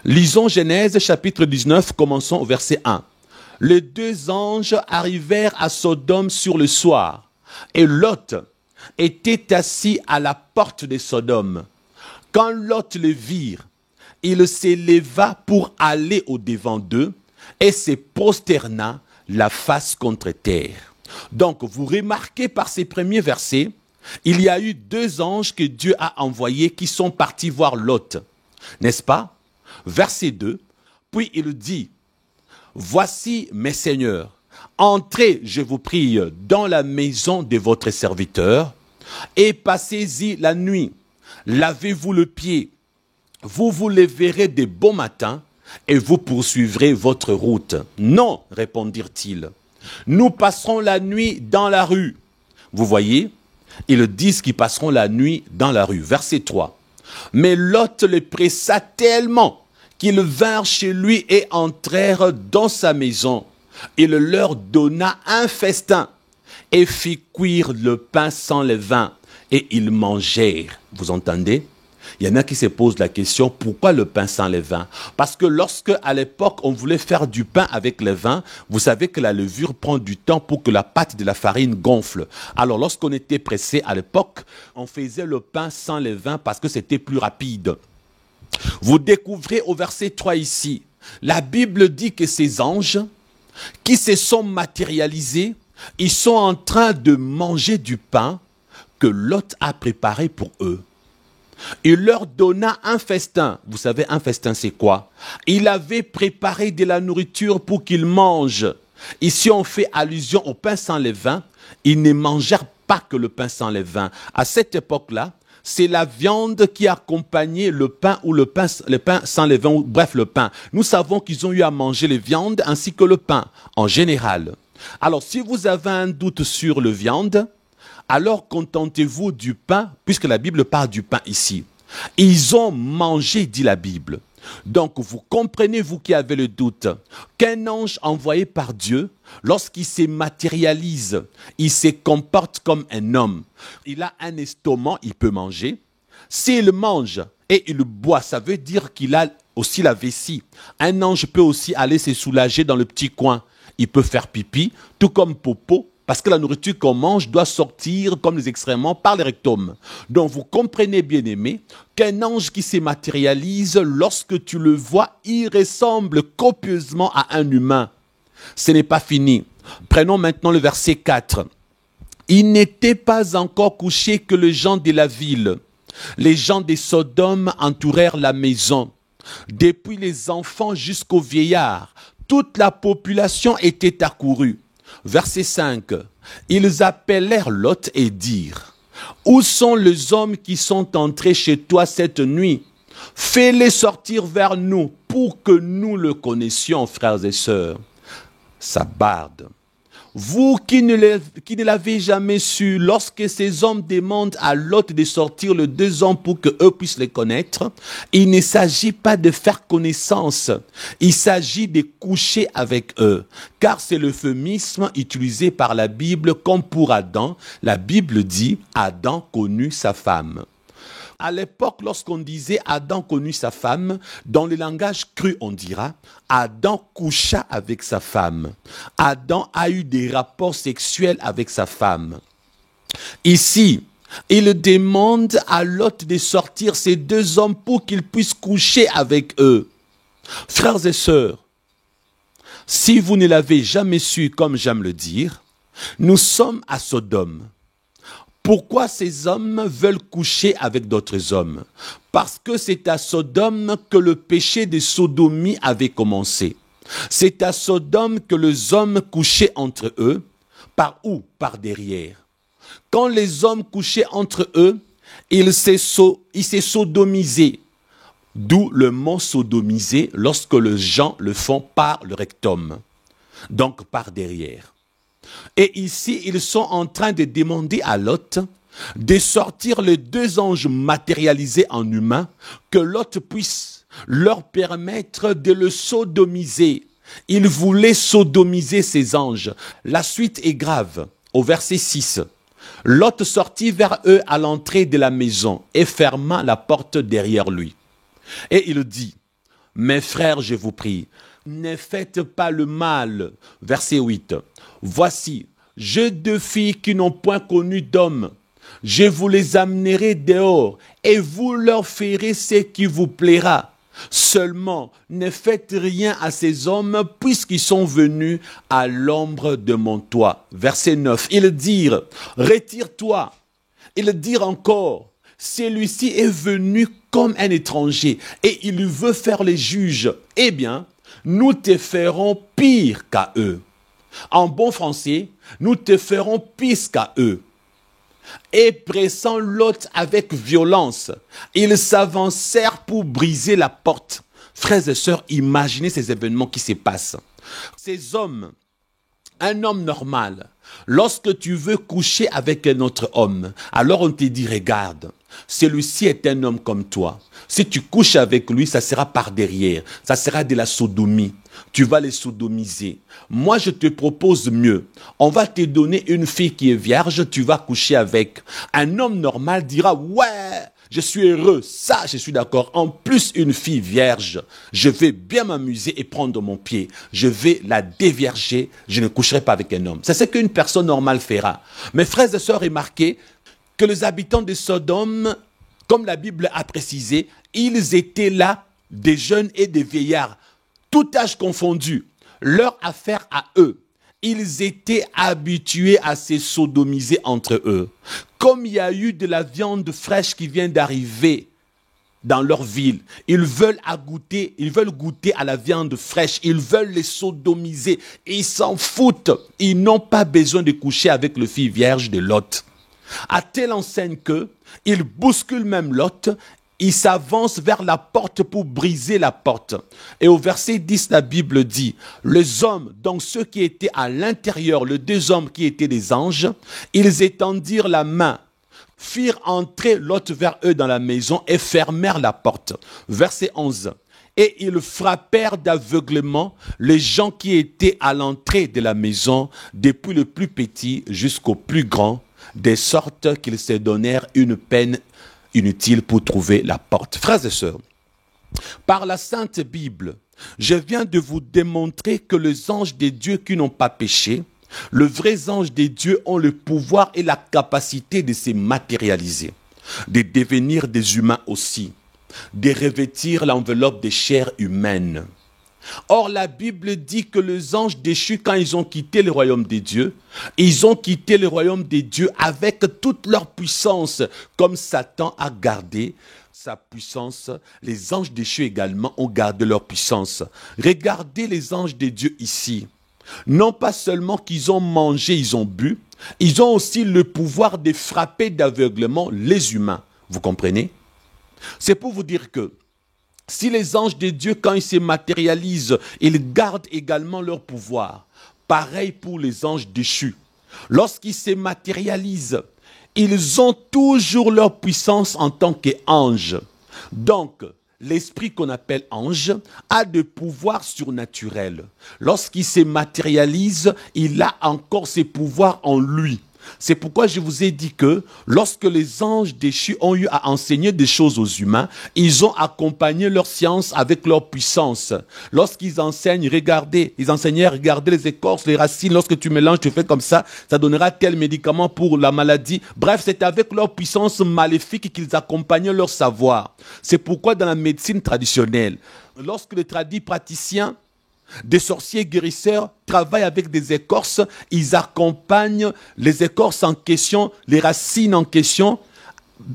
Lisons Genèse chapitre 19, commençons au verset 1. Les deux anges arrivèrent à Sodome sur le soir, et Lot était assis à la porte de Sodome. Quand Lot le vit, il s'éleva pour aller au-devant d'eux et se prosterna la face contre terre. Donc, vous remarquez par ces premiers versets, il y a eu deux anges que Dieu a envoyés qui sont partis voir Lot. N'est-ce pas? Verset 2, puis il dit, « Voici mes seigneurs, entrez, je vous prie, dans la maison de votre serviteur et passez-y la nuit. Lavez-vous le pied. Vous vous lèverez de bon matin et vous poursuivrez votre route. » Non, répondirent-ils. Nous passerons la nuit dans la rue. Vous voyez, ils disent qu'ils passeront la nuit dans la rue. Verset 3. Mais Lot les pressa tellement qu'ils vinrent chez lui et entrèrent dans sa maison. Il leur donna un festin et fit cuire le pain sans levain et ils mangèrent. Vous entendez? Il y en a qui se posent la question, pourquoi le pain sans levain? Parce que lorsque, à l'époque, on voulait faire du pain avec le vin, vous savez que la levure prend du temps pour que la pâte de la farine gonfle. Alors, lorsqu'on était pressé à l'époque, on faisait le pain sans levain parce que c'était plus rapide. Vous découvrez au verset 3 ici, la Bible dit que ces anges qui se sont matérialisés, ils sont en train de manger du pain que Lot a préparé pour eux. Il leur donna un festin. Vous savez, un festin, c'est quoi? Il avait préparé de la nourriture pour qu'ils mangent. Ici, on fait allusion au pain sans levain. Ils ne mangèrent pas que le pain sans levain. À cette époque-là, c'est la viande qui accompagnait le pain ou le pain sans levain, ou bref, le pain. Nous savons qu'ils ont eu à manger les viandes ainsi que le pain, en général. Alors, si vous avez un doute sur le viande, alors contentez-vous du pain, puisque la Bible parle du pain ici. Ils ont mangé, dit la Bible. Donc, vous comprenez, vous qui avez le doute, qu'un ange envoyé par Dieu, lorsqu'il se matérialise, il se comporte comme un homme. Il a un estomac, il peut manger. S'il mange et il boit, ça veut dire qu'il a aussi la vessie. Un ange peut aussi aller se soulager dans le petit coin. Il peut faire pipi, tout comme Popo, parce que la nourriture qu'on mange doit sortir comme les excréments par le rectum. Donc vous comprenez, bien-aimés, qu'un ange qui se matérialise, lorsque tu le vois, il ressemble copieusement à un humain. Ce n'est pas fini. Prenons maintenant le verset 4. Il n'était pas encore couché que les gens de la ville, les gens de Sodome entourèrent la maison. Depuis les enfants jusqu'aux vieillards, toute la population était accourue. Verset 5. Ils appelèrent Lot et dirent, « Où sont les hommes qui sont entrés chez toi cette nuit? Fais-les sortir vers nous pour que nous le connaissions, frères et sœurs. » Ça barde. Vous qui ne l'avez jamais su, lorsque ces hommes demandent à Lot de sortir les deux hommes pour qu'eux puissent les connaître, il ne s'agit pas de faire connaissance, il s'agit de coucher avec eux. Car c'est l'euphémisme utilisé par la Bible comme pour Adam. La Bible dit « Adam connut sa femme ». À l'époque, lorsqu'on disait Adam connut sa femme, dans le langage cru, on dira Adam coucha avec sa femme. Adam a eu des rapports sexuels avec sa femme. Ici, il demande à Lot de sortir ces deux hommes pour qu'ils puissent coucher avec eux. Frères et sœurs, si vous ne l'avez jamais su, comme j'aime le dire, nous sommes à Sodome. Pourquoi ces hommes veulent coucher avec d'autres hommes? Parce que c'est à Sodome que le péché de sodomie avait commencé. C'est à Sodome que les hommes couchaient entre eux. Par où? Par derrière. Quand les hommes couchaient entre eux, ils se sodomisaient. D'où le mot sodomiser lorsque les gens le font par le rectum. Donc par derrière. Et ici, ils sont en train de demander à Lot de sortir les deux anges matérialisés en humain, que Lot puisse leur permettre de le sodomiser. Il voulait sodomiser ces anges. La suite est grave. Au verset 6, Lot sortit vers eux à l'entrée de la maison et ferma la porte derrière lui. Et il dit, « Mes frères, je vous prie, ne faites pas le mal. » Verset 8. Voici, j'ai deux filles qui n'ont point connu d'homme. Je vous les amènerai dehors et vous leur ferez ce qui vous plaira. Seulement, ne faites rien à ces hommes puisqu'ils sont venus à l'ombre de mon toit. Verset 9. Ils dirent, retire-toi. Ils dirent encore, celui-ci est venu comme un étranger et il veut faire les juges. Eh bien, nous te ferons pire qu'à eux. En bon français, nous te ferons pire qu'à eux. Et pressant Lot avec violence, ils s'avancèrent pour briser la porte. Frères et sœurs, imaginez ces événements qui se passent. Ces hommes, un homme normal, lorsque tu veux coucher avec un autre homme, alors on te dit, regarde, celui-ci est un homme comme toi. Si tu couches avec lui, ça sera par derrière. Ça sera de la sodomie. Tu vas les sodomiser. Moi, je te propose mieux. On va te donner une fille qui est vierge, tu vas coucher avec. Un homme normal dira, ouais, je suis heureux, ça, je suis d'accord. En plus, une fille vierge, je vais bien m'amuser et prendre mon pied. Je vais la dévierger, je ne coucherai pas avec un homme. C'est ce qu'une personne normale fera. Mes frères et sœurs, remarquez que les habitants de Sodome Comme la Bible a précisé, ils étaient là, des jeunes et des vieillards, tout âge confondu. Leur affaire à eux. Ils étaient habitués à se sodomiser entre eux. Comme il y a eu de la viande fraîche qui vient d'arriver dans leur ville, ils veulent goûter à la viande fraîche, ils veulent les sodomiser, ils s'en foutent. Ils n'ont pas besoin de coucher avec le fils vierge de Lot. À telle enseigne que, ils bousculent même Lot, ils s'avancent vers la porte pour briser la porte. Et au verset 10, la Bible dit, les hommes, donc ceux qui étaient à l'intérieur, les deux hommes qui étaient des anges, ils étendirent la main, firent entrer Lot vers eux dans la maison et fermèrent la porte. Verset 11. Et ils frappèrent d'aveuglement les gens qui étaient à l'entrée de la maison, depuis le plus petit jusqu'au plus grand, de sorte qu'ils se donnèrent une peine inutile pour trouver la porte. Frères et sœurs, par la Sainte Bible, je viens de vous démontrer que les anges de Dieu qui n'ont pas péché, les vrais anges de Dieu ont le pouvoir et la capacité de se matérialiser, de devenir des humains aussi, de revêtir l'enveloppe des chairs humaines. Or, la Bible dit que les anges déchus, quand ils ont quitté le royaume des dieux, ils ont quitté le royaume des dieux avec toute leur puissance, comme Satan a gardé sa puissance. Les anges déchus également ont gardé leur puissance. Regardez les anges de Dieu ici. Non pas seulement qu'ils ont mangé, ils ont bu, ils ont aussi le pouvoir de frapper d'aveuglement les humains. Vous comprenez? C'est pour vous dire que si les anges de Dieu, quand ils se matérialisent, ils gardent également leur pouvoir. Pareil pour les anges déchus. Lorsqu'ils se matérialisent, ils ont toujours leur puissance en tant qu'anges. Donc, l'esprit qu'on appelle ange a des pouvoirs surnaturels. Lorsqu'il se matérialise, il a encore ses pouvoirs en lui. C'est pourquoi je vous ai dit que lorsque les anges déchus ont eu à enseigner des choses aux humains, ils ont accompagné leur science avec leur puissance. Lorsqu'ils enseignent, ils enseignaient, regardez les écorces, les racines, lorsque tu mélanges, tu fais comme ça donnera tel médicament pour la maladie. Bref, c'est avec leur puissance maléfique qu'ils accompagnaient leur savoir. C'est pourquoi dans la médecine traditionnelle, lorsque les tradis praticiens des sorciers guérisseurs travaillent avec des écorces, ils accompagnent les écorces en question, les racines en question,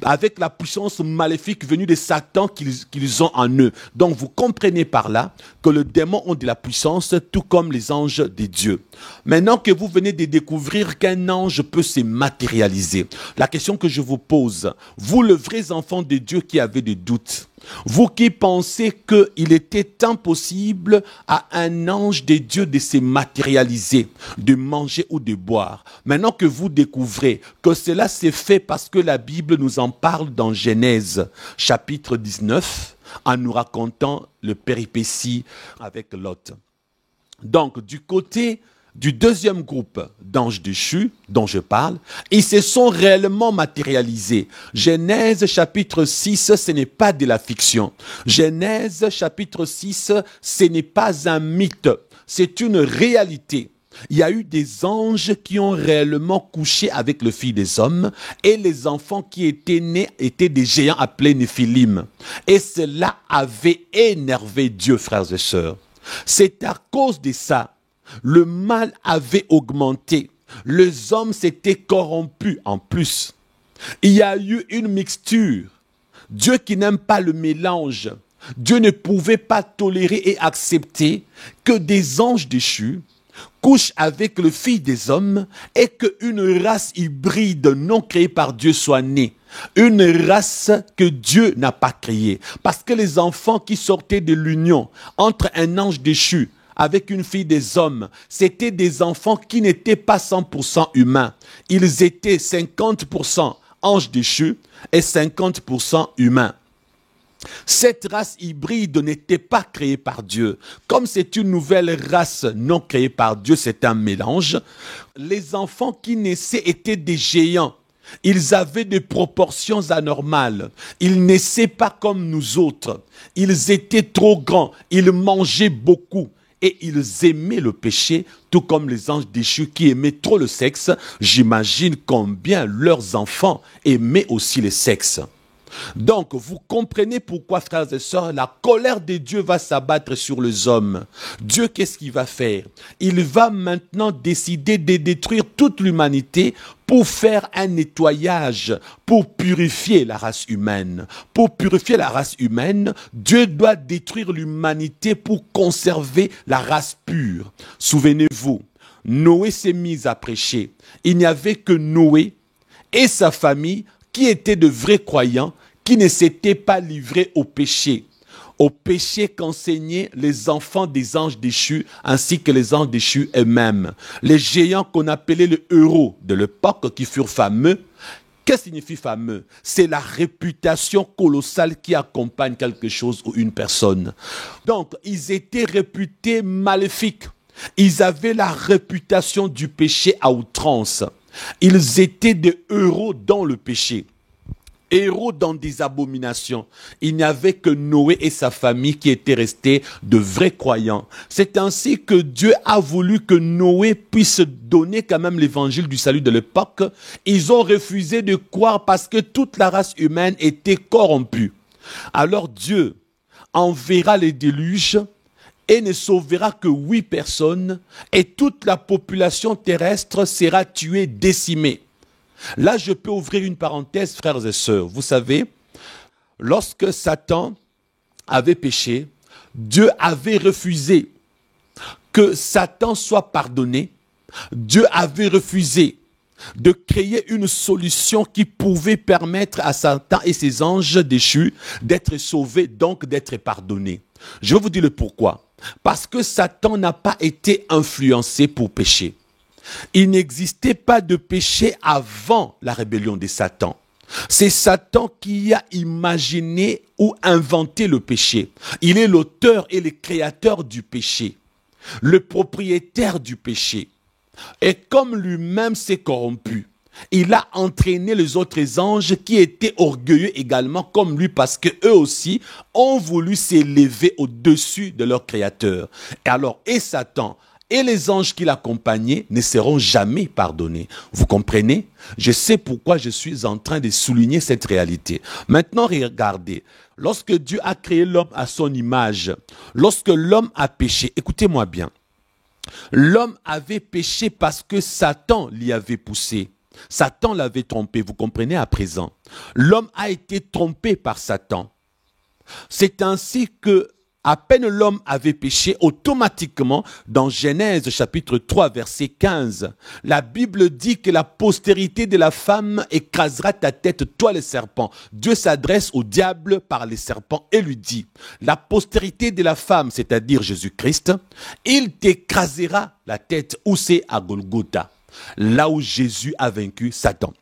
avec la puissance maléfique venue de Satan qu'ils ont en eux. Donc vous comprenez par là que les démons ont de la puissance, tout comme les anges de Dieu. Maintenant que vous venez de découvrir qu'un ange peut se matérialiser, la question que je vous pose, vous les vrais enfants de Dieu qui avez des doutes, vous qui pensez qu'il était impossible à un ange de Dieu de se matérialiser, de manger ou de boire. Maintenant que vous découvrez que cela s'est fait parce que la Bible nous en parle dans Genèse, chapitre 19, en nous racontant le péripétie avec Lot. Donc, du côté du deuxième groupe d'anges déchus dont je parle, ils se sont réellement matérialisés. Genèse chapitre 6, ce n'est pas de la fiction. Genèse chapitre 6, ce n'est pas un mythe, c'est une réalité. Il y a eu des anges qui ont réellement couché avec le Fils des hommes et les enfants qui étaient nés étaient des géants appelés Néphilim. Et cela avait énervé Dieu, frères et sœurs. C'est à cause de ça. Le mal avait augmenté. Les hommes s'étaient corrompus en plus. Il y a eu une mixture. Dieu qui n'aime pas le mélange. Dieu ne pouvait pas tolérer et accepter que des anges déchus couchent avec le Fils des hommes et qu'une race hybride non créée par Dieu soit née. Une race que Dieu n'a pas créée. Parce que les enfants qui sortaient de l'union entre un ange déchu avec une fille des hommes, c'était des enfants qui n'étaient pas 100% humains. Ils étaient 50% anges déchus et 50% humains. Cette race hybride n'était pas créée par Dieu. Comme c'est une nouvelle race non créée par Dieu, c'est un mélange. Les enfants qui naissaient étaient des géants. Ils avaient des proportions anormales. Ils naissaient pas comme nous autres. Ils étaient trop grands. Ils mangeaient beaucoup. Et ils aimaient le péché, tout comme les anges déchus qui aimaient trop le sexe. J'imagine combien leurs enfants aimaient aussi le sexe. Donc, vous comprenez pourquoi, frères et sœurs, la colère de Dieu va s'abattre sur les hommes. Dieu, qu'est-ce qu'il va faire? Il va maintenant décider de détruire toute l'humanité pour faire un nettoyage, pour purifier la race humaine. Pour purifier la race humaine, Dieu doit détruire l'humanité pour conserver la race pure. Souvenez-vous, Noé s'est mis à prêcher. Il n'y avait que Noé et sa famille qui étaient de vrais croyants, qui ne s'étaient pas livrés au péché qu'enseignaient les enfants des anges déchus, ainsi que les anges déchus eux-mêmes. Les géants qu'on appelait les héros de l'époque, qui furent fameux. Qu'est-ce qui signifie fameux? C'est la réputation colossale qui accompagne quelque chose ou une personne. Donc, ils étaient réputés maléfiques. Ils avaient la réputation du péché à outrance. Ils étaient des héros dans le péché, héros dans des abominations. Il n'y avait que Noé et sa famille qui étaient restés de vrais croyants. C'est ainsi que Dieu a voulu que Noé puisse donner quand même l'évangile du salut de l'époque. Ils ont refusé de croire parce que toute la race humaine était corrompue. Alors Dieu enverra les déluges et ne sauvera que 8 personnes, et toute la population terrestre sera tuée, décimée. Là, je peux ouvrir une parenthèse, frères et sœurs. Vous savez, lorsque Satan avait péché, Dieu avait refusé que Satan soit pardonné. Dieu avait refusé de créer une solution qui pouvait permettre à Satan et ses anges déchus d'être sauvés, donc d'être pardonnés. Je vais vous dire le pourquoi. Parce que Satan n'a pas été influencé pour pécher. Il n'existait pas de péché avant la rébellion de Satan. C'est Satan qui a imaginé ou inventé le péché. Il est l'auteur et le créateur du péché, le propriétaire du péché. Et comme lui-même s'est corrompu, il a entraîné les autres anges qui étaient orgueilleux également comme lui, parce que eux aussi ont voulu s'élever au-dessus de leur créateur. Et alors, et Satan et les anges qui l'accompagnaient ne seront jamais pardonnés. Vous comprenez? Je sais pourquoi je suis en train de souligner cette réalité. Maintenant, regardez. Lorsque Dieu a créé l'homme à son image, lorsque l'homme a péché, écoutez-moi bien. L'homme avait péché parce que Satan l'y avait poussé. Satan l'avait trompé, vous comprenez à présent. L'homme a été trompé par Satan. C'est ainsi que, à peine l'homme avait péché, automatiquement, dans Genèse chapitre 3, verset 15, la Bible dit que la postérité de la femme écrasera ta tête, toi le serpent. Dieu s'adresse au diable par les serpents et lui dit, la postérité de la femme, c'est-à-dire Jésus-Christ, il t'écrasera la tête. Où c'est? À Golgotha, là où Jésus a vaincu Satan.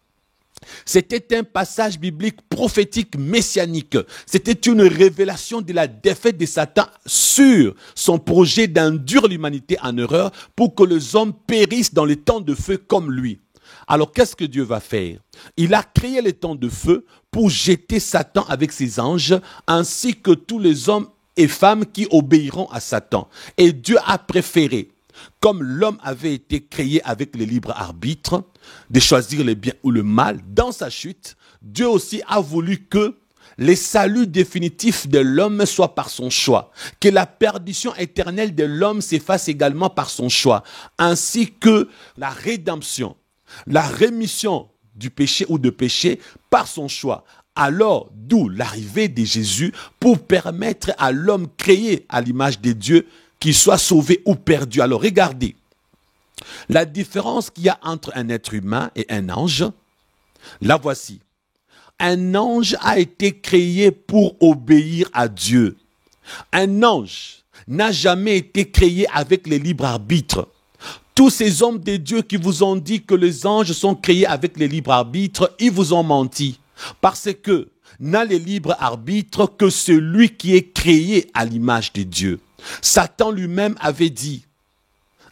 C'était un passage biblique prophétique messianique. C'était une révélation de la défaite de Satan sur son projet d'induire l'humanité en erreur pour que les hommes périssent dans les temps de feu comme lui. Alors qu'est-ce que Dieu va faire? Il a créé les temps de feu pour jeter Satan avec ses anges ainsi que tous les hommes et femmes qui obéiront à Satan. Et Dieu a préféré, comme l'homme avait été créé avec le libre arbitre, de choisir le bien ou le mal, dans sa chute, Dieu aussi a voulu que le salut définitif de l'homme soit par son choix, que la perdition éternelle de l'homme s'efface également par son choix, ainsi que la rédemption, la rémission du péché ou de péché par son choix. Alors, d'où l'arrivée de Jésus pour permettre à l'homme créé à l'image de Dieu qu'il soit sauvé ou perdu. Alors regardez, la différence qu'il y a entre un être humain et un ange, la voici. Un ange a été créé pour obéir à Dieu. Un ange n'a jamais été créé avec le libre arbitre. Tous ces hommes de Dieu qui vous ont dit que les anges sont créés avec le libre arbitre, ils vous ont menti. Parce que n'a le libre arbitre que celui qui est créé à l'image de Dieu. Satan lui-même avait dit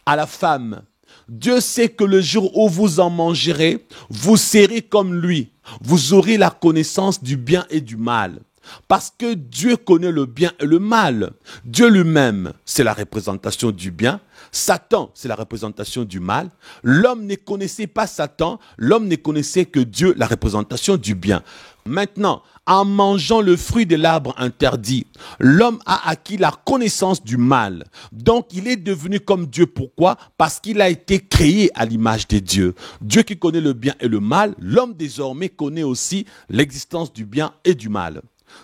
à la femme, Dieu sait que le jour où vous en mangerez, vous serez comme lui. Vous aurez la connaissance du bien et du mal. Parce que Dieu connaît le bien et le mal. Dieu lui-même, c'est la représentation du bien, Satan, c'est la représentation du mal. L'homme ne connaissait pas Satan, l'homme ne connaissait que Dieu, la représentation du bien. Maintenant, en mangeant le fruit de l'arbre interdit, l'homme a acquis la connaissance du mal. Donc, il est devenu comme Dieu. Pourquoi? Parce qu'il a été créé à l'image de Dieu. Dieu qui connaît le bien et le mal, l'homme désormais connaît aussi l'existence du bien et du mal.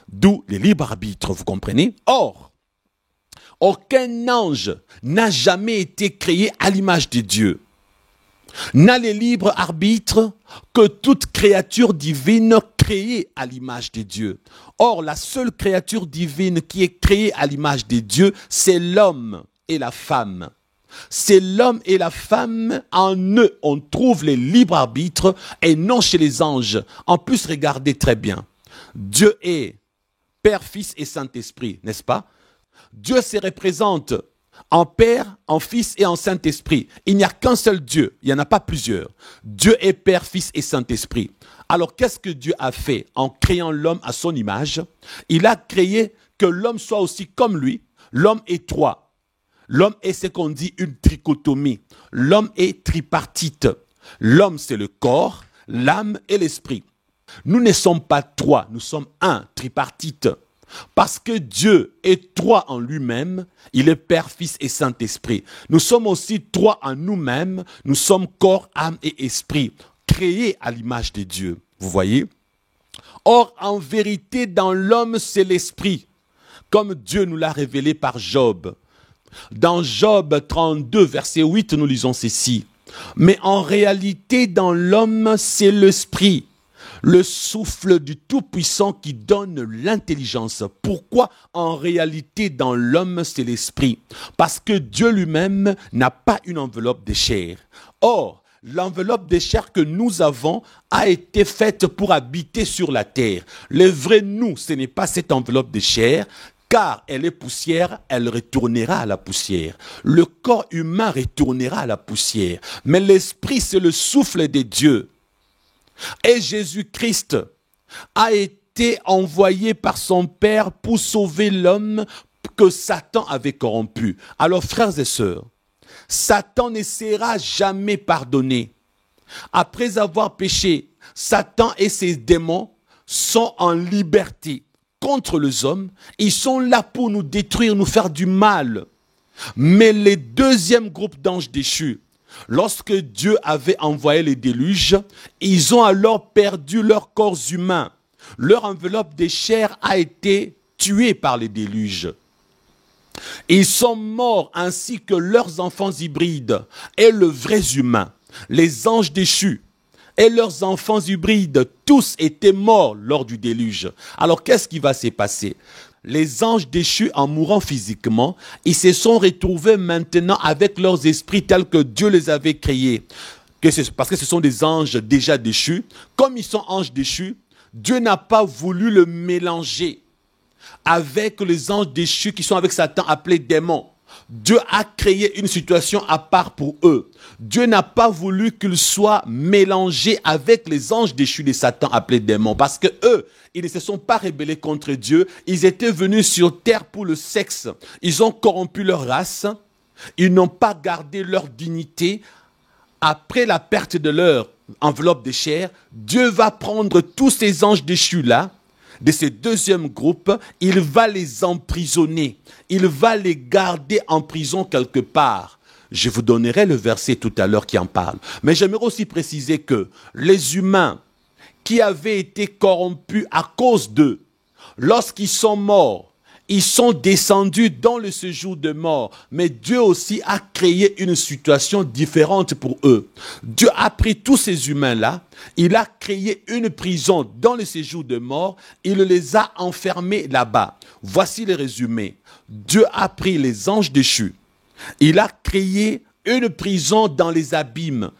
D'où les libres arbitres, vous comprenez? Or, aucun ange n'a jamais été créé à l'image de Dieu. N'a les libres arbitres que toute créature divine créée à l'image de Dieu. Or, la seule créature divine qui est créée à l'image de Dieu, c'est l'homme et la femme. C'est l'homme et la femme, en eux, on trouve les libres arbitres et non chez les anges. En plus, regardez très bien. Dieu est Père, Fils et Saint-Esprit, n'est-ce pas? Dieu se représente en Père, en Fils et en Saint-Esprit. Il n'y a qu'un seul Dieu, il n'y en a pas plusieurs. Dieu est Père, Fils et Saint-Esprit. Alors qu'est-ce que Dieu a fait en créant l'homme à son image? Il a créé que l'homme soit aussi comme lui. L'homme est trois. L'homme est ce qu'on dit une trichotomie. L'homme est tripartite. L'homme, c'est le corps, l'âme et l'esprit. Nous ne sommes pas trois, nous sommes un, tripartite. Parce que Dieu est trois en lui-même, il est Père, Fils et Saint-Esprit. Nous sommes aussi trois en nous-mêmes, nous sommes corps, âme et esprit, créés à l'image de Dieu. Vous voyez? Or, en vérité, dans l'homme, c'est l'esprit, comme Dieu nous l'a révélé par Job. Dans Job 32, verset 8, nous lisons ceci. Mais en réalité, dans l'homme, c'est l'esprit, le souffle du Tout-Puissant qui donne l'intelligence. Pourquoi en réalité dans l'homme c'est l'esprit? Parce que Dieu lui-même n'a pas une enveloppe de chair. Or, l'enveloppe de chair que nous avons a été faite pour habiter sur la terre. Le vrai nous, ce n'est pas cette enveloppe de chair, car elle est poussière, elle retournera à la poussière. Le corps humain retournera à la poussière. Mais l'esprit, c'est le souffle de Dieu. Et Jésus-Christ a été envoyé par son Père pour sauver l'homme que Satan avait corrompu. Alors frères et sœurs, Satan ne sera jamais pardonné. Après avoir péché, Satan et ses démons sont en liberté contre les hommes. Ils sont là pour nous détruire, nous faire du mal. Mais le deuxième groupe d'anges déchus, lorsque Dieu avait envoyé les déluges, ils ont alors perdu leurs corps humains. Leur enveloppe de chair a été tuée par les déluges. Ils sont morts ainsi que leurs enfants hybrides et le vrai humain, les anges déchus et leurs enfants hybrides, tous étaient morts lors du déluge. Alors qu'est-ce qui va se passer? Les anges déchus, en mourant physiquement, ils se sont retrouvés maintenant avec leurs esprits tels que Dieu les avait créés. Parce que ce sont des anges déjà déchus. Comme ils sont anges déchus, Dieu n'a pas voulu le mélanger avec les anges déchus qui sont avec Satan appelés démons. Dieu a créé une situation à part pour eux. Dieu n'a pas voulu qu'ils soient mélangés avec les anges déchus de Satan appelés démons. Parce que eux, ils ne se sont pas rebellés contre Dieu. Ils étaient venus sur terre pour le sexe. Ils ont corrompu leur race. Ils n'ont pas gardé leur dignité. Après la perte de leur enveloppe de chair, Dieu va prendre tous ces anges déchus-là, de ce deuxième groupe, il va les emprisonner. Il va les garder en prison quelque part. Je vous donnerai le verset tout à l'heure qui en parle. Mais j'aimerais aussi préciser que les humains qui avaient été corrompus à cause d'eux, lorsqu'ils sont morts, ils sont descendus dans le séjour de mort. Mais Dieu aussi a créé une situation différente pour eux. Dieu a pris tous ces humains-là, il a créé une prison dans le séjour de mort, il les a enfermés là-bas. Voici le résumé. Dieu a pris les anges déchus, il a créé une prison dans les abîmes.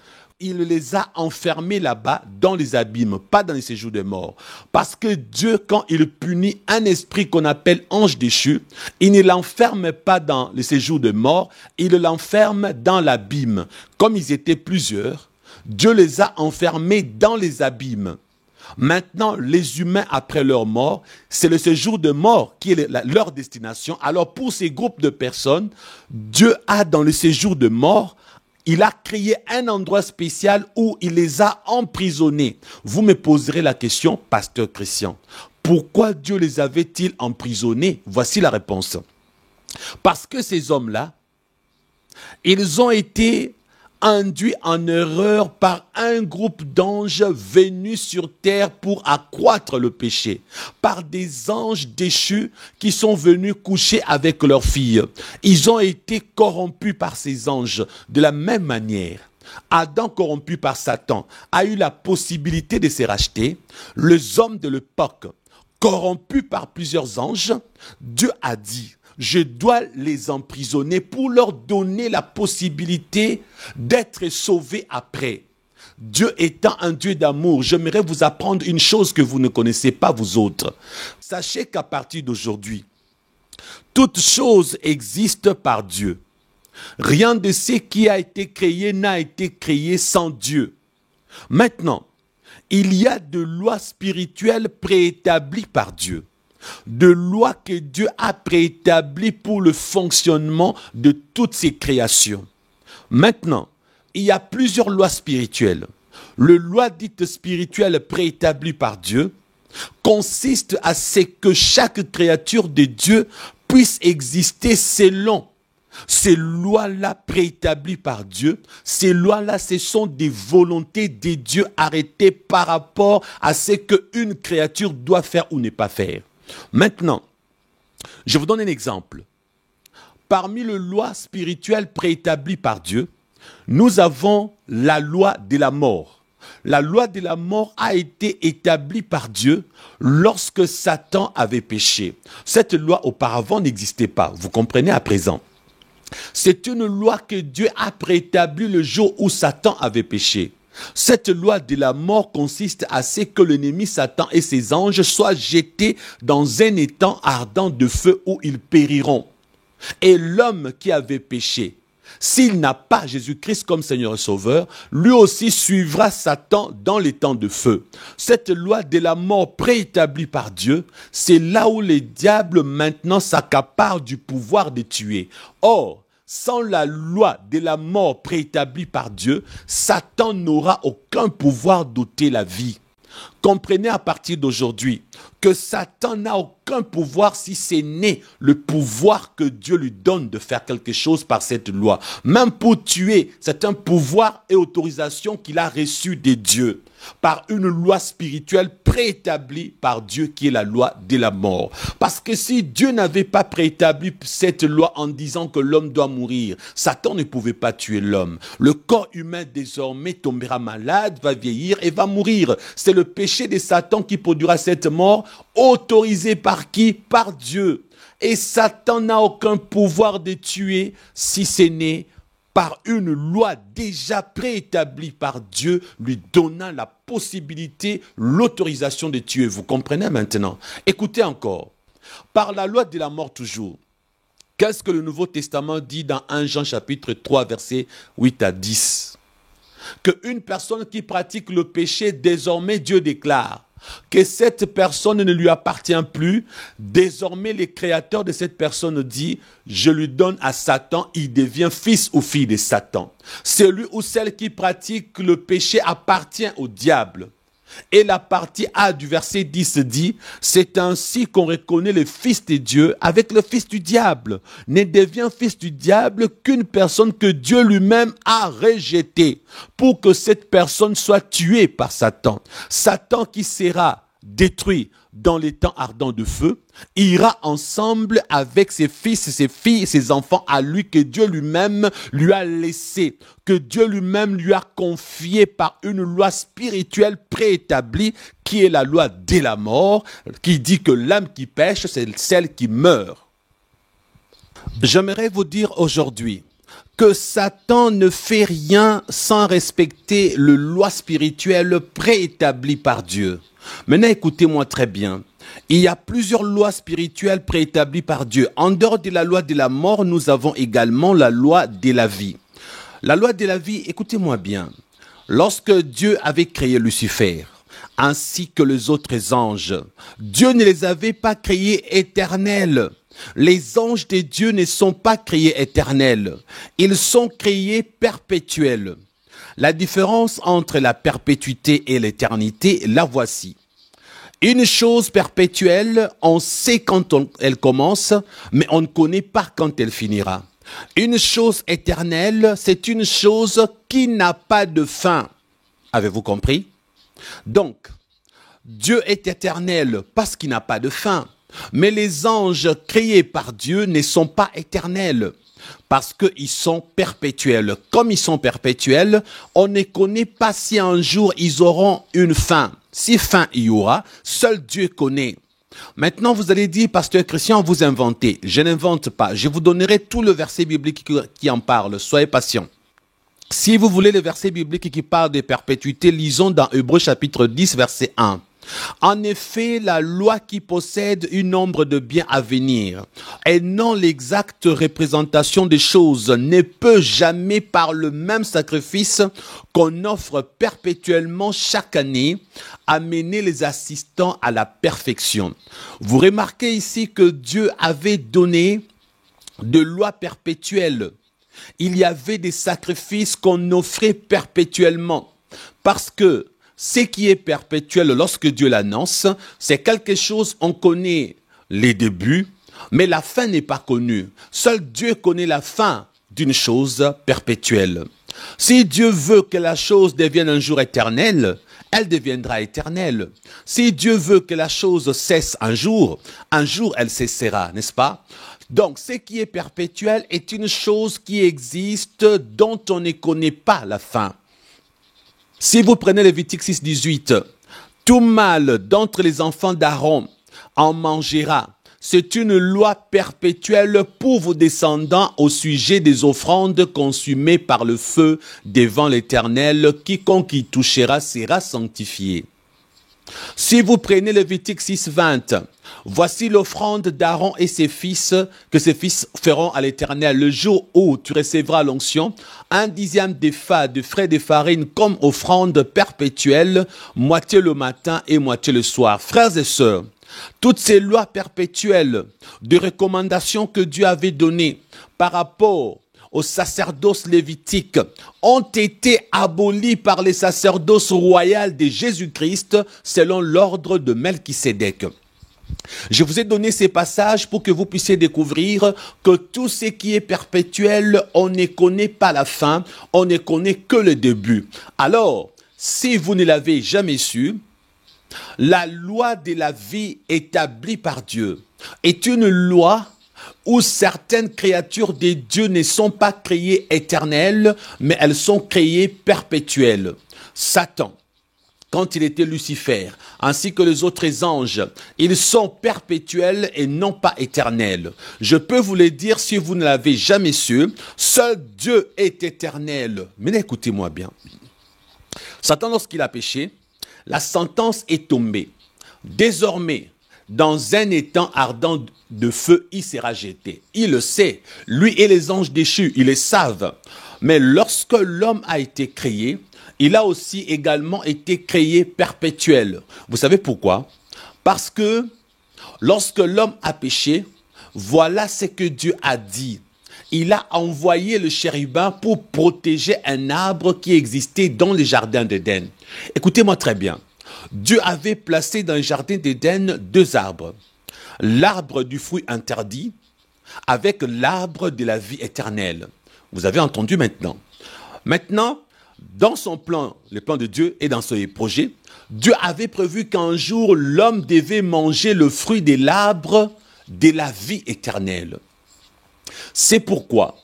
Il les a enfermés là-bas dans les abîmes, pas dans les séjours de mort. Parce que Dieu, quand il punit un esprit qu'on appelle ange déchu, il ne l'enferme pas dans les séjours de mort, il l'enferme dans l'abîme. Comme ils étaient plusieurs, Dieu les a enfermés dans les abîmes. Maintenant, les humains, après leur mort, c'est le séjour de mort qui est leur destination. Alors, pour ces groupes de personnes, Dieu a, dans le séjour de mort, il a créé un endroit spécial où il les a emprisonnés. Vous me poserez la question, pasteur Christian, pourquoi Dieu les avait-il emprisonnés? Voici la réponse. Parce que ces hommes-là, ils ont été induits en erreur par un groupe d'anges venus sur terre pour accroître le péché, par des anges déchus qui sont venus coucher avec leurs filles. Ils ont été corrompus par ces anges de la même manière. Adam, corrompu par Satan, a eu la possibilité de se racheter. Les hommes de l'époque, corrompus par plusieurs anges, Dieu a dit: je dois les emprisonner pour leur donner la possibilité d'être sauvés après. Dieu étant un Dieu d'amour, j'aimerais vous apprendre une chose que vous ne connaissez pas, vous autres. Sachez qu'à partir d'aujourd'hui, toute chose existe par Dieu. Rien de ce qui a été créé n'a été créé sans Dieu. Maintenant, il y a de lois spirituelles préétablies par Dieu. De lois que Dieu a préétablies pour le fonctionnement de toutes ses créations. Maintenant, il y a plusieurs lois spirituelles. Les lois dites spirituelles préétablies par Dieu consistent à ce que chaque créature de Dieu puisse exister selon ces lois-là préétablies par Dieu. Ces lois-là, ce sont des volontés de Dieu arrêtées par rapport à ce qu'une créature doit faire ou ne pas faire. Maintenant, je vous donne un exemple. Parmi les lois spirituelles préétablies par Dieu, nous avons la loi de la mort. La loi de la mort a été établie par Dieu lorsque Satan avait péché. Cette loi auparavant n'existait pas, vous comprenez à présent. C'est une loi que Dieu a préétablie le jour où Satan avait péché. Cette loi de la mort consiste à ce que l'ennemi Satan et ses anges soient jetés dans un étang ardent de feu où ils périront. Et l'homme qui avait péché, s'il n'a pas Jésus-Christ comme Seigneur et Sauveur, lui aussi suivra Satan dans l'étang de feu. Cette loi de la mort préétablie par Dieu, c'est là où les diables maintenant s'accaparent du pouvoir de tuer. Or, sans la loi de la mort préétablie par Dieu, Satan n'aura aucun pouvoir d'ôter la vie. Comprenez à partir d'aujourd'hui que Satan n'a aucun pouvoir si ce n'est le pouvoir que Dieu lui donne de faire quelque chose par cette loi. Même pour tuer, c'est un pouvoir et autorisation qu'il a reçu de Dieu par une loi spirituelle préétablie par Dieu qui est la loi de la mort. Parce que si Dieu n'avait pas préétabli cette loi en disant que l'homme doit mourir, Satan ne pouvait pas tuer l'homme. Le corps humain désormais tombera malade, va vieillir et va mourir. C'est le péché de Satan qui produira cette mort, autorisée par qui? Par Dieu. Et Satan n'a aucun pouvoir de tuer si ce n'est par une loi déjà préétablie par Dieu, lui donnant la possibilité, l'autorisation de tuer. Vous comprenez maintenant? Écoutez encore. Par la loi de la mort toujours. Qu'est-ce que le Nouveau Testament dit dans 1 Jean chapitre 3, versets 8 à 10? Qu'une personne qui pratique le péché, désormais Dieu déclare que cette personne ne lui appartient plus. Désormais, le créateur de cette personne dit: je lui donne à Satan, il devient fils ou fille de Satan. Celui ou celle qui pratique le péché appartient au diable. Et la partie A du verset 10 dit: c'est ainsi qu'on reconnaît le fils de Dieu avec le fils du diable. Ne devient fils du diable qu'une personne que Dieu lui-même a rejetée pour que cette personne soit tuée par Satan. Satan qui sera détruit dans les temps ardents de feu, ira ensemble avec ses fils, ses filles, ses enfants à lui que Dieu lui-même lui a laissé, que Dieu lui-même lui a confié par une loi spirituelle préétablie qui est la loi de la mort, qui dit que l'âme qui pêche, c'est celle qui meurt. J'aimerais vous dire aujourd'hui que Satan ne fait rien sans respecter les lois spirituelles préétablies par Dieu. Maintenant, écoutez-moi très bien. Il y a plusieurs lois spirituelles préétablies par Dieu. En dehors de la loi de la mort, nous avons également la loi de la vie. La loi de la vie, écoutez-moi bien. Lorsque Dieu avait créé Lucifer, ainsi que les autres anges. Dieu ne les avait pas créés éternels. Les anges de Dieu ne sont pas créés éternels. Ils sont créés perpétuels. La différence entre la perpétuité et l'éternité, la voici. Une chose perpétuelle, on sait quand elle commence, mais on ne connaît pas quand elle finira. Une chose éternelle, c'est une chose qui n'a pas de fin. Avez-vous compris? Donc, Dieu est éternel parce qu'il n'a pas de fin. Mais les anges créés par Dieu ne sont pas éternels parce qu'ils sont perpétuels. Comme ils sont perpétuels, on ne connaît pas si un jour ils auront une fin. Si fin il y aura, seul Dieu connaît. Maintenant, vous allez dire, pasteur Christian, vous inventez. Je n'invente pas. Je vous donnerai tout le verset biblique qui en parle. Soyez patient. Si vous voulez le verset biblique qui parle de perpétuité, lisons dans Hébreux chapitre 10, verset 1. En effet, la loi qui possède un nombre de biens à venir et non l'exacte représentation des choses ne peut jamais par le même sacrifice qu'on offre perpétuellement chaque année amener les assistants à la perfection. Vous remarquez ici que Dieu avait donné de lois perpétuelles. Il y avait des sacrifices qu'on offrait perpétuellement parce que ce qui est perpétuel lorsque Dieu l'annonce, c'est quelque chose, on connaît les débuts, mais la fin n'est pas connue. Seul Dieu connaît la fin d'une chose perpétuelle. Si Dieu veut que la chose devienne un jour éternel, elle deviendra éternelle. Si Dieu veut que la chose cesse un jour elle cessera, n'est-ce pas? Donc, ce qui est perpétuel est une chose qui existe dont on ne connaît pas la fin. Si vous prenez Lévitique 6, 18, tout mâle d'entre les enfants d'Aaron en mangera. C'est une loi perpétuelle pour vos descendants au sujet des offrandes consumées par le feu devant l'Éternel. Quiconque y touchera sera sanctifié. Si vous prenez Lévitique 6, 20, voici l'offrande d'Aaron et ses fils que ses fils feront à l'Éternel le jour où tu recevras l'onction, 1/10 d'épha de frais de farine comme offrande perpétuelle, moitié le matin et moitié le soir. Frères et sœurs, toutes ces lois perpétuelles de recommandations que Dieu avait données par rapport au sacerdoce lévitique ont été abolies par les sacerdoces royales de Jésus-Christ selon l'ordre de Melchisédek. Je vous ai donné ces passages pour que vous puissiez découvrir que tout ce qui est perpétuel, on ne connaît pas la fin, on ne connaît que le début. Alors, si vous ne l'avez jamais su, la loi de la vie établie par Dieu est une loi où certaines créatures de Dieu ne sont pas créées éternelles, mais elles sont créées perpétuelles. Satan, quand il était Lucifer, ainsi que les autres anges, ils sont perpétuels et non pas éternels. Je peux vous le dire si vous ne l'avez jamais su, seul Dieu est éternel. Mais écoutez-moi bien. Satan, lorsqu'il a péché, la sentence est tombée. Désormais, dans un étang ardent de feu, il sera jeté. Il le sait. Lui et les anges déchus, ils le savent. Mais lorsque l'homme a été créé, il a aussi également été créé perpétuel. Vous savez pourquoi? Parce que lorsque l'homme a péché, voilà ce que Dieu a dit. Il a envoyé le chérubin pour protéger un arbre qui existait dans le jardin d'Éden. Écoutez-moi très bien. Dieu avait placé dans le jardin d'Éden 2 arbres. L'arbre du fruit interdit avec l'arbre de la vie éternelle. Vous avez entendu maintenant. Maintenant, dans son plan, le plan de Dieu et dans ses projets, Dieu avait prévu qu'un jour l'homme devait manger le fruit de l'arbre de la vie éternelle. C'est pourquoi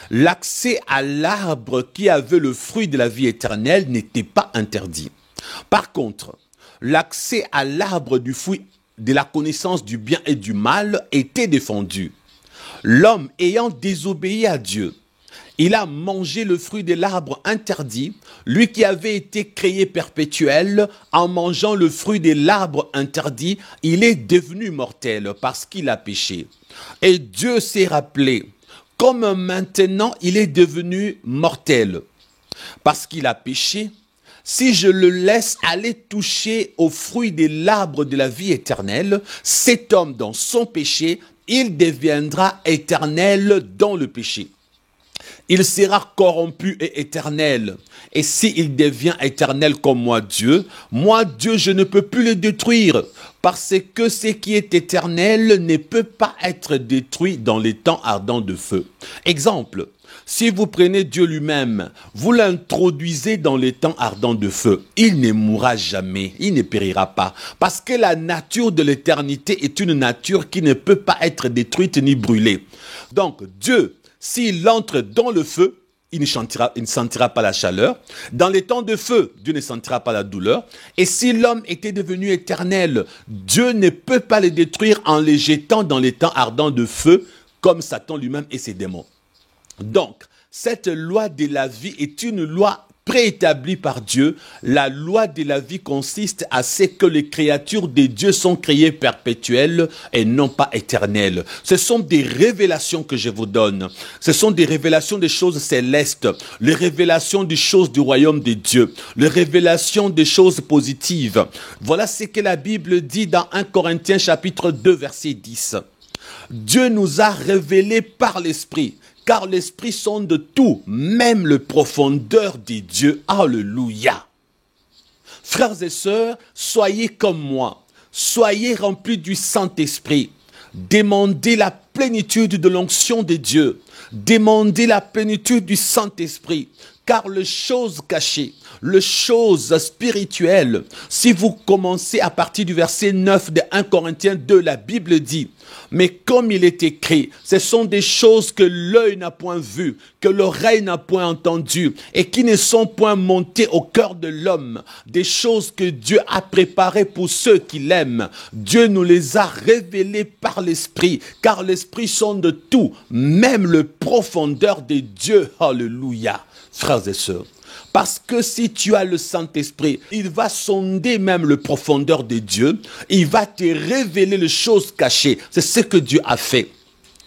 l'accès à l'arbre qui avait le fruit de la vie éternelle n'était pas interdit. Par contre, l'accès à l'arbre du fruit de la connaissance du bien et du mal était défendu. L'homme ayant désobéi à Dieu, il a mangé le fruit de l'arbre interdit, lui qui avait été créé perpétuel, en mangeant le fruit de l'arbre interdit, il est devenu mortel parce qu'il a péché. Et Dieu s'est rappelé, comme maintenant il est devenu mortel, parce qu'il a péché, si je le laisse aller toucher aux fruits de l'arbre de la vie éternelle, cet homme dans son péché, il deviendra éternel dans le péché. Il sera corrompu et éternel. Et s'il devient éternel comme moi, Dieu, je ne peux plus le détruire. Parce que ce qui est éternel ne peut pas être détruit dans les temps ardents de feu. Exemple, si vous prenez Dieu lui-même, vous l'introduisez dans les temps ardents de feu, il ne mourra jamais, il ne périra pas. Parce que la nature de l'éternité est une nature qui ne peut pas être détruite ni brûlée. Donc Dieu, s'il entre dans le feu, il ne sentira pas la chaleur. Dans les temps de feu, Dieu ne sentira pas la douleur. Et si l'homme était devenu éternel, Dieu ne peut pas le détruire en les jetant dans les temps ardents de feu, comme Satan lui-même et ses démons. Donc, cette loi de la vie est une loi préétablie par Dieu. La loi de la vie consiste à ce que les créatures de Dieu sont créées perpétuelles et non pas éternelles. Ce sont des révélations que je vous donne. Ce sont des révélations des choses célestes, les révélations des choses du royaume de Dieu, les révélations des choses positives. Voilà ce que la Bible dit dans 1 Corinthiens chapitre 2 verset 10. Dieu nous a révélé par l'Esprit, car l'Esprit sonde tout, même le profondeur des dieux. Alléluia. Frères et sœurs, soyez comme moi. Soyez remplis du Saint-Esprit. Demandez la plénitude de l'onction de Dieu. Demandez la plénitude du Saint-Esprit. Car les choses cachées, les choses spirituelles, si vous commencez à partir du verset 9 de 1 Corinthiens 2, la Bible dit, mais comme il est écrit, ce sont des choses que l'œil n'a point vues, que l'oreille n'a point entendues, et qui ne sont point montées au cœur de l'homme, des choses que Dieu a préparées pour ceux qui l'aiment. Dieu nous les a révélées par l'Esprit, car l'Esprit sonde tout, même le profondeur des dieux. Alléluia. Frères et sœurs, parce que si tu as le Saint-Esprit, il va sonder même le profondeur de Dieu, il va te révéler les choses cachées. C'est ce que Dieu a fait.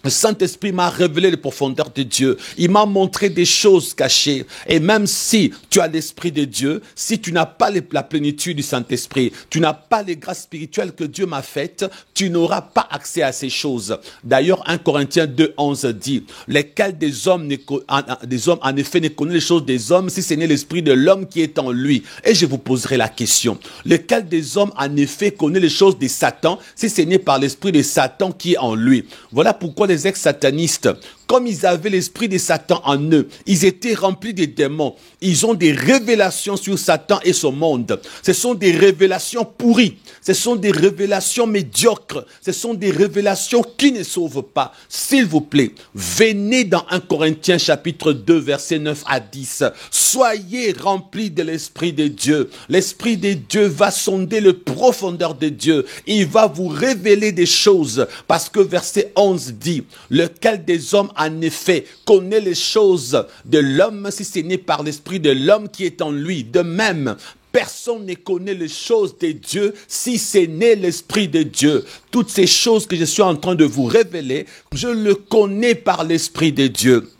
Le Saint-Esprit m'a révélé les profondeurs de Dieu. Il m'a montré des choses cachées. Et même si tu as l'Esprit de Dieu, si tu n'as pas la plénitude du Saint-Esprit, tu n'as pas les grâces spirituelles que Dieu m'a faites, tu n'auras pas accès à ces choses. D'ailleurs, 1 Corinthiens 2, 11 dit, lesquels des hommes en effet ne connaissent les choses des hommes si ce n'est l'Esprit de l'homme qui est en lui. Et je vous poserai la question, lesquels des hommes en effet connaissent les choses de Satan si ce n'est par l'Esprit de Satan qui est en lui. Voilà pourquoi les ex-satanistes, comme ils avaient l'esprit de Satan en eux, ils étaient remplis de démons. Ils ont des révélations sur Satan et son monde. Ce sont des révélations pourries. Ce sont des révélations médiocres. Ce sont des révélations qui ne sauvent pas. S'il vous plaît, venez dans 1 Corinthiens chapitre 2 verset 9 à 10. Soyez remplis de l'Esprit de Dieu. L'Esprit de Dieu va sonder le profondeur de Dieu. Il va vous révéler des choses. Parce que verset 11 dit, lequel des hommes en effet connaît les choses de l'homme si ce n'est par l'Esprit de l'homme qui est en lui. De même, personne ne connaît les choses de Dieu si ce n'est l'Esprit de Dieu. Toutes ces choses que je suis en train de vous révéler, je le connais par l'Esprit de Dieu.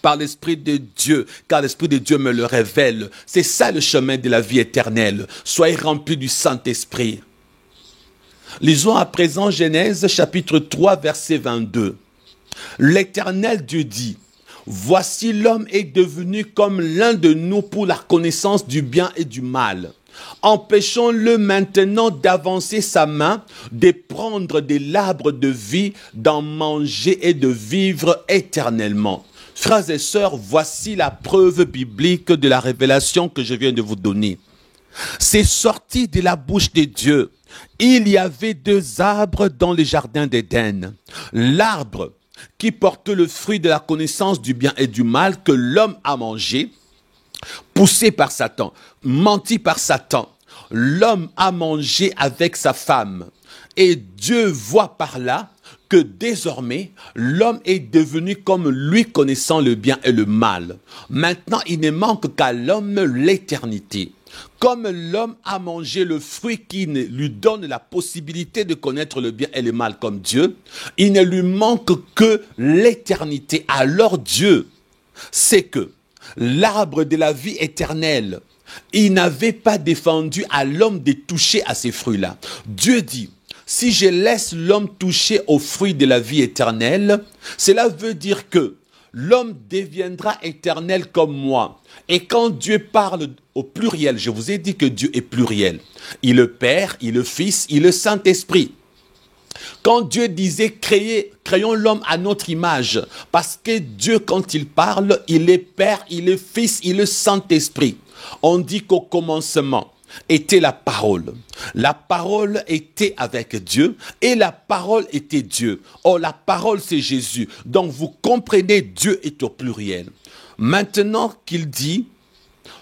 Par l'Esprit de Dieu, car l'Esprit de Dieu me le révèle. C'est ça le chemin de la vie éternelle. Soyez remplis du Saint-Esprit. Lisons à présent Genèse chapitre 3 verset 22. L'Éternel Dieu dit, voici l'homme est devenu comme l'un de nous pour la connaissance du bien et du mal. Empêchons-le maintenant d'avancer sa main, de prendre de l'arbre de vie, d'en manger et de vivre éternellement. Frères et sœurs, voici la preuve biblique de la révélation que je viens de vous donner. C'est sorti de la bouche de Dieu. Il y avait deux arbres dans le jardin d'Éden. L'arbre qui porte le fruit de la connaissance du bien et du mal que l'homme a mangé, poussé par Satan, menti par Satan. L'homme a mangé avec sa femme. Et Dieu voit par là que désormais, l'homme est devenu comme lui connaissant le bien et le mal. Maintenant, il ne manque qu'à l'homme l'éternité. Comme l'homme a mangé le fruit qui lui donne la possibilité de connaître le bien et le mal comme Dieu, il ne lui manque que l'éternité. Alors Dieu sait que l'arbre de la vie éternelle, il n'avait pas défendu à l'homme de toucher à ces fruits-là. Dieu dit, si je laisse l'homme toucher aux fruits de la vie éternelle, cela veut dire que l'homme deviendra éternel comme moi. Et quand Dieu parle au pluriel, je vous ai dit que Dieu est pluriel. Il est le Père, il est le Fils, il est le Saint-Esprit. Quand Dieu disait créons l'homme à notre image, parce que Dieu, quand il parle, il est Père, il est Fils, il est Saint-Esprit. On dit qu'au commencement était la parole. La parole était avec Dieu et la parole était Dieu. Or, la parole, c'est Jésus. Donc, vous comprenez, Dieu est au pluriel. Maintenant qu'il dit,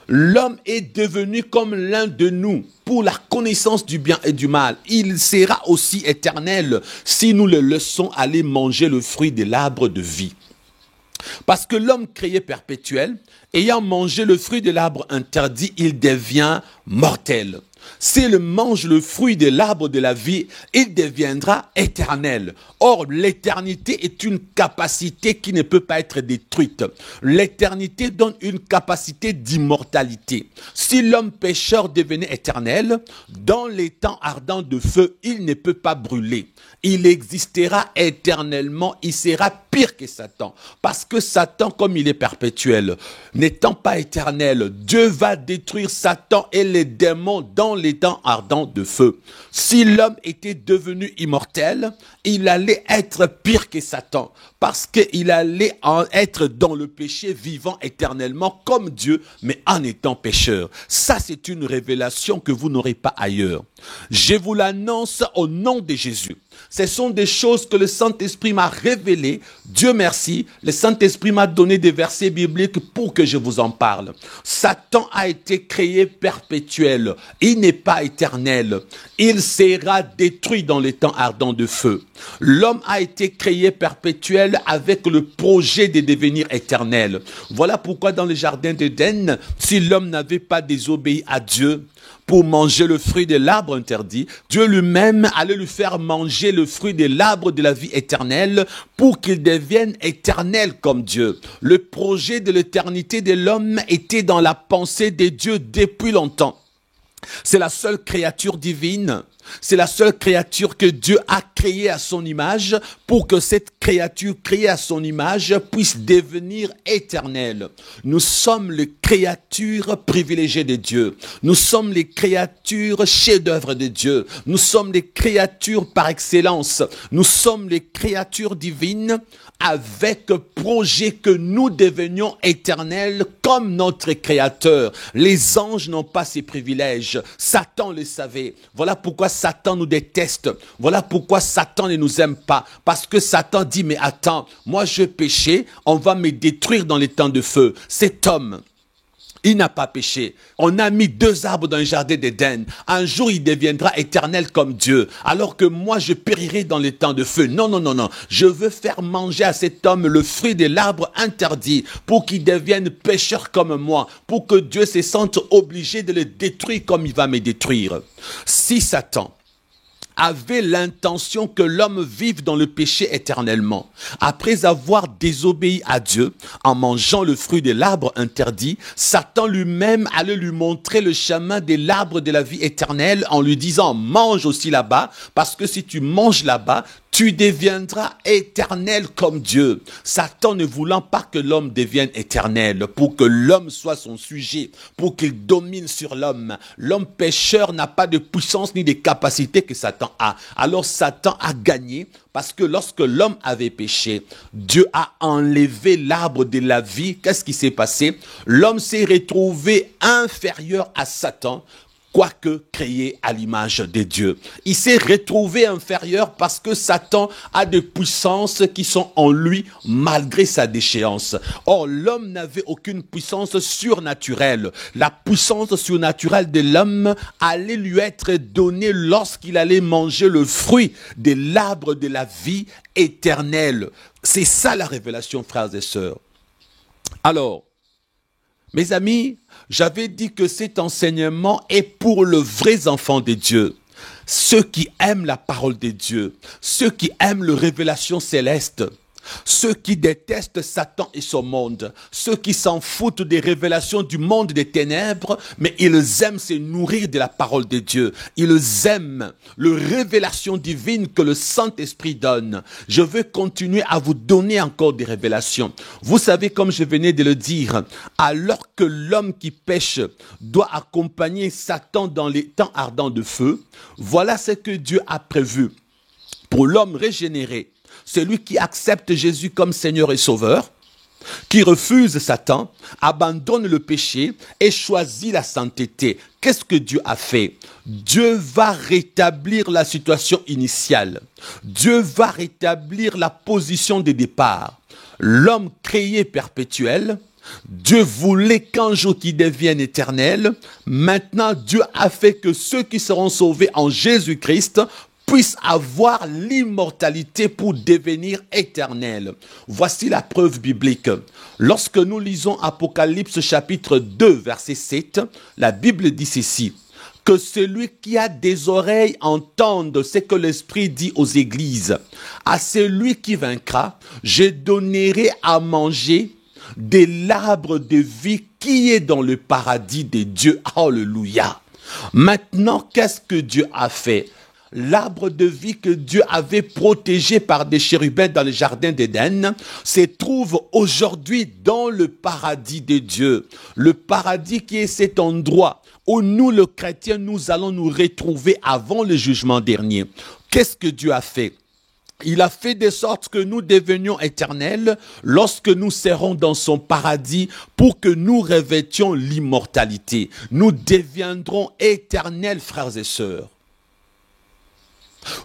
l'homme est devenu comme l'un de nous pour la connaissance du bien et du mal. Il sera aussi éternel si nous le laissons aller manger le fruit de l'arbre de vie. Parce que l'homme créé perpétuel, ayant mangé le fruit de l'arbre interdit, il devient mortel. S'il mange le fruit de l'arbre de la vie, il deviendra éternel. Or, l'éternité est une capacité qui ne peut pas être détruite. L'éternité donne une capacité d'immortalité. Si l'homme pécheur devenait éternel, dans les temps ardents de feu, il ne peut pas brûler. Il existera éternellement, il sera pire que Satan. Parce que Satan, comme il est perpétuel, n'étant pas éternel, Dieu va détruire Satan et les démons dans les temps ardents de feu. Si l'homme était devenu immortel, il allait être pire que Satan, parce qu'il allait être dans le péché vivant éternellement comme Dieu, mais en étant pécheur. Ça, c'est une révélation que vous n'aurez pas ailleurs. Je vous l'annonce au nom de Jésus. Ce sont des choses que le Saint-Esprit m'a révélées. Dieu merci, le Saint-Esprit m'a donné des versets bibliques pour que je vous en parle. Satan a été créé perpétuel. Il n'est pas éternel. Il sera détruit dans les temps ardents de feu. L'homme a été créé perpétuel avec le projet de devenir éternel. Voilà pourquoi dans le jardin d'Éden, si l'homme n'avait pas désobéi à Dieu, pour manger le fruit de l'arbre interdit, Dieu lui-même allait lui faire manger le fruit de l'arbre de la vie éternelle pour qu'il devienne éternel comme Dieu. Le projet de l'éternité de l'homme était dans la pensée de Dieu depuis longtemps. C'est la seule créature divine. C'est la seule créature que Dieu a créée à son image pour que cette créature créée à son image puisse devenir éternelle. Nous sommes les créatures privilégiées de Dieu. Nous sommes les créatures chefs-d'œuvre de Dieu. Nous sommes les créatures par excellence. Nous sommes les créatures divines avec projet que nous devenions éternels comme notre Créateur. Les anges n'ont pas ces privilèges. Satan le savait. Voilà pourquoi Satan nous déteste. Voilà pourquoi Satan ne nous aime pas. Parce que Satan dit, mais attends, moi je péchais, on va me détruire dans les temps de feu. Cet homme, il n'a pas péché. On a mis 2 arbres dans le jardin d'Éden. Un jour, il deviendra éternel comme Dieu. Alors que moi, je périrai dans les temps de feu. Non, non, non, non. Je veux faire manger à cet homme le fruit de l'arbre interdit pour qu'il devienne pécheur comme moi. Pour que Dieu se sente obligé de le détruire comme il va me détruire. Si Satan avait l'intention que l'homme vive dans le péché éternellement. Après avoir désobéi à Dieu en mangeant le fruit de l'arbre interdit, Satan lui-même allait lui montrer le chemin de l'arbre de la vie éternelle en lui disant « mange aussi là-bas, parce que si tu manges là-bas, tu deviendras éternel comme Dieu. » Satan ne voulant pas que l'homme devienne éternel, pour que l'homme soit son sujet, pour qu'il domine sur l'homme. L'homme pécheur n'a pas de puissance ni de capacité que Satan a. Alors Satan a gagné parce que lorsque l'homme avait péché, Dieu a enlevé l'arbre de la vie. Qu'est-ce qui s'est passé? L'homme s'est retrouvé inférieur à Satan, quoique créé à l'image de Dieu. Il s'est retrouvé inférieur parce que Satan a des puissances qui sont en lui malgré sa déchéance. Or, l'homme n'avait aucune puissance surnaturelle. La puissance surnaturelle de l'homme allait lui être donnée lorsqu'il allait manger le fruit de l'arbre de la vie éternelle. C'est ça la révélation, frères et sœurs. Alors, mes amis, j'avais dit que cet enseignement est pour les vrais enfants de Dieu. Ceux qui aiment la parole de Dieu, ceux qui aiment les révélations célestes. Ceux qui détestent Satan et son monde, ceux qui s'en foutent des révélations du monde des ténèbres, mais ils aiment se nourrir de la parole de Dieu. Ils aiment les révélations divines que le Saint-Esprit donne. Je veux continuer à vous donner encore des révélations. Vous savez, comme je venais de le dire, alors que l'homme qui pêche doit accompagner Satan dans les temps ardents de feu, voilà ce que Dieu a prévu pour l'homme régénéré. Celui qui accepte Jésus comme Seigneur et Sauveur, qui refuse Satan, abandonne le péché et choisit la sainteté. Qu'est-ce que Dieu a fait? Dieu va rétablir la situation initiale. Dieu va rétablir la position de départ. L'homme créé perpétuel, Dieu voulait qu'un jour qu'il devienne éternel. Maintenant, Dieu a fait que ceux qui seront sauvés en Jésus-Christ puissent avoir l'immortalité pour devenir éternels. Voici la preuve biblique. Lorsque nous lisons Apocalypse chapitre 2, verset 7, la Bible dit ceci: que celui qui a des oreilles entende ce que l'Esprit dit aux églises. À celui qui vaincra, je donnerai à manger de l'arbre de vie qui est dans le paradis de Dieu. Alléluia. Maintenant, qu'est-ce que Dieu a fait? L'arbre de vie que Dieu avait protégé par des chérubins dans le jardin d'Éden se trouve aujourd'hui dans le paradis de Dieu. Le paradis qui est cet endroit où nous, les chrétiens, nous allons nous retrouver avant le jugement dernier. Qu'est-ce que Dieu a fait? Il a fait de sorte que nous devenions éternels lorsque nous serons dans son paradis pour que nous revêtions l'immortalité. Nous deviendrons éternels, frères et sœurs.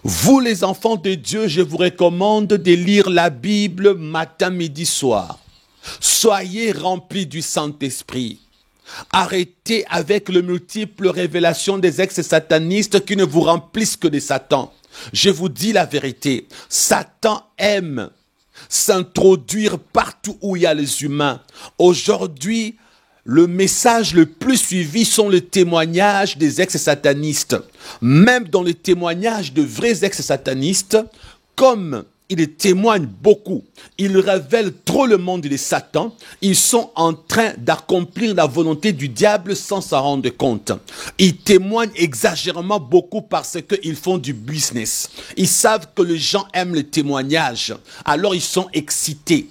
Vous les enfants de Dieu, je vous recommande de lire la Bible matin, midi, soir. Soyez remplis du Saint-Esprit. Arrêtez avec les multiples révélations des ex-satanistes qui ne vous remplissent que de Satan. Je vous dis la vérité, Satan aime s'introduire partout où il y a les humains. Aujourd'hui, le message le plus suivi sont les témoignages des ex-satanistes. Même dans les témoignages de vrais ex-satanistes, comme ils témoignent beaucoup, ils révèlent trop le monde de Satan, ils sont en train d'accomplir la volonté du diable sans s'en rendre compte. Ils témoignent exagérément beaucoup parce qu'ils font du business. Ils savent que les gens aiment le témoignage, alors ils sont excités.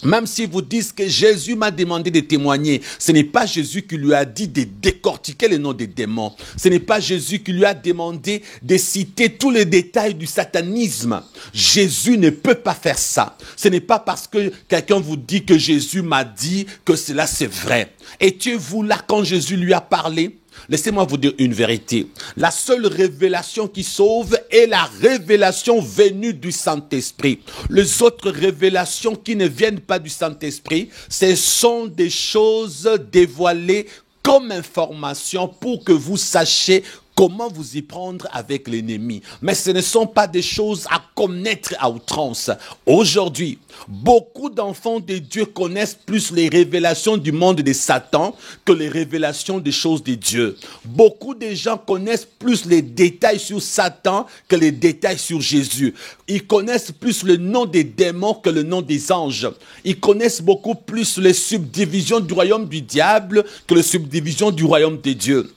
Même si vous dites que Jésus m'a demandé de témoigner, ce n'est pas Jésus qui lui a dit de décortiquer le nom des démons. Ce n'est pas Jésus qui lui a demandé de citer tous les détails du satanisme. Jésus ne peut pas faire ça. Ce n'est pas parce que quelqu'un vous dit que Jésus m'a dit que cela c'est vrai. Étiez-vous là quand Jésus lui a parlé? Laissez-moi vous dire une vérité. La seule révélation qui sauve est la révélation venue du Saint-Esprit. Les autres révélations qui ne viennent pas du Saint-Esprit, ce sont des choses dévoilées comme information pour que vous sachiez comment vous y prendre avec l'ennemi. Mais ce ne sont pas des choses à connaître à outrance. Aujourd'hui, beaucoup d'enfants de Dieu connaissent plus les révélations du monde de Satan que les révélations des choses de Dieu. Beaucoup de gens connaissent plus les détails sur Satan que les détails sur Jésus. Ils connaissent plus le nom des démons que le nom des anges. Ils connaissent beaucoup plus les subdivisions du royaume du diable que les subdivisions du royaume de Dieu.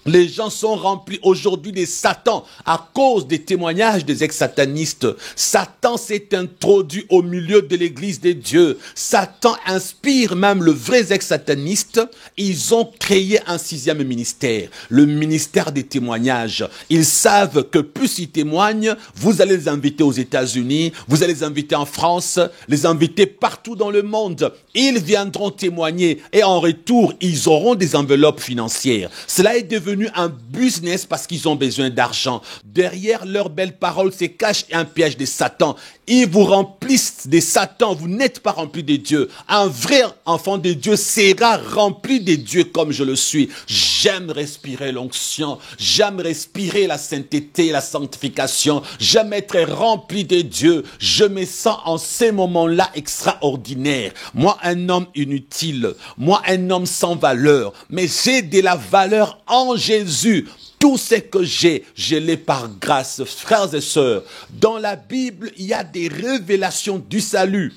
Les gens sont remplis aujourd'hui de Satan à cause des témoignages des ex-satanistes. Satan s'est introduit au milieu de l'église de Dieu. Satan inspire même les vrais ex-satanistes. Ils ont créé un 6e ministère, le ministère des témoignages. Ils savent que plus ils témoignent, vous allez les inviter aux États-Unis, vous allez les inviter en France, les inviter partout dans le monde. Ils viendront témoigner et en retour, ils auront des enveloppes financières. Cela est devenu un business parce qu'ils ont besoin d'argent. Derrière leurs belles paroles se cache un piège de Satan. Ils vous remplissent de Satan. Vous n'êtes pas rempli de Dieu. Un vrai enfant de Dieu sera rempli de Dieu comme je le suis. J'aime respirer l'onction. J'aime respirer la sainteté, la sanctification. J'aime être rempli de Dieu. Je me sens en ces moments-là extraordinaire. Moi, un homme inutile. Moi, un homme sans valeur. Mais j'ai de la valeur en Jésus. Tout ce que j'ai, je l'ai par grâce. Frères et sœurs, dans la Bible, il y a des révélations du salut.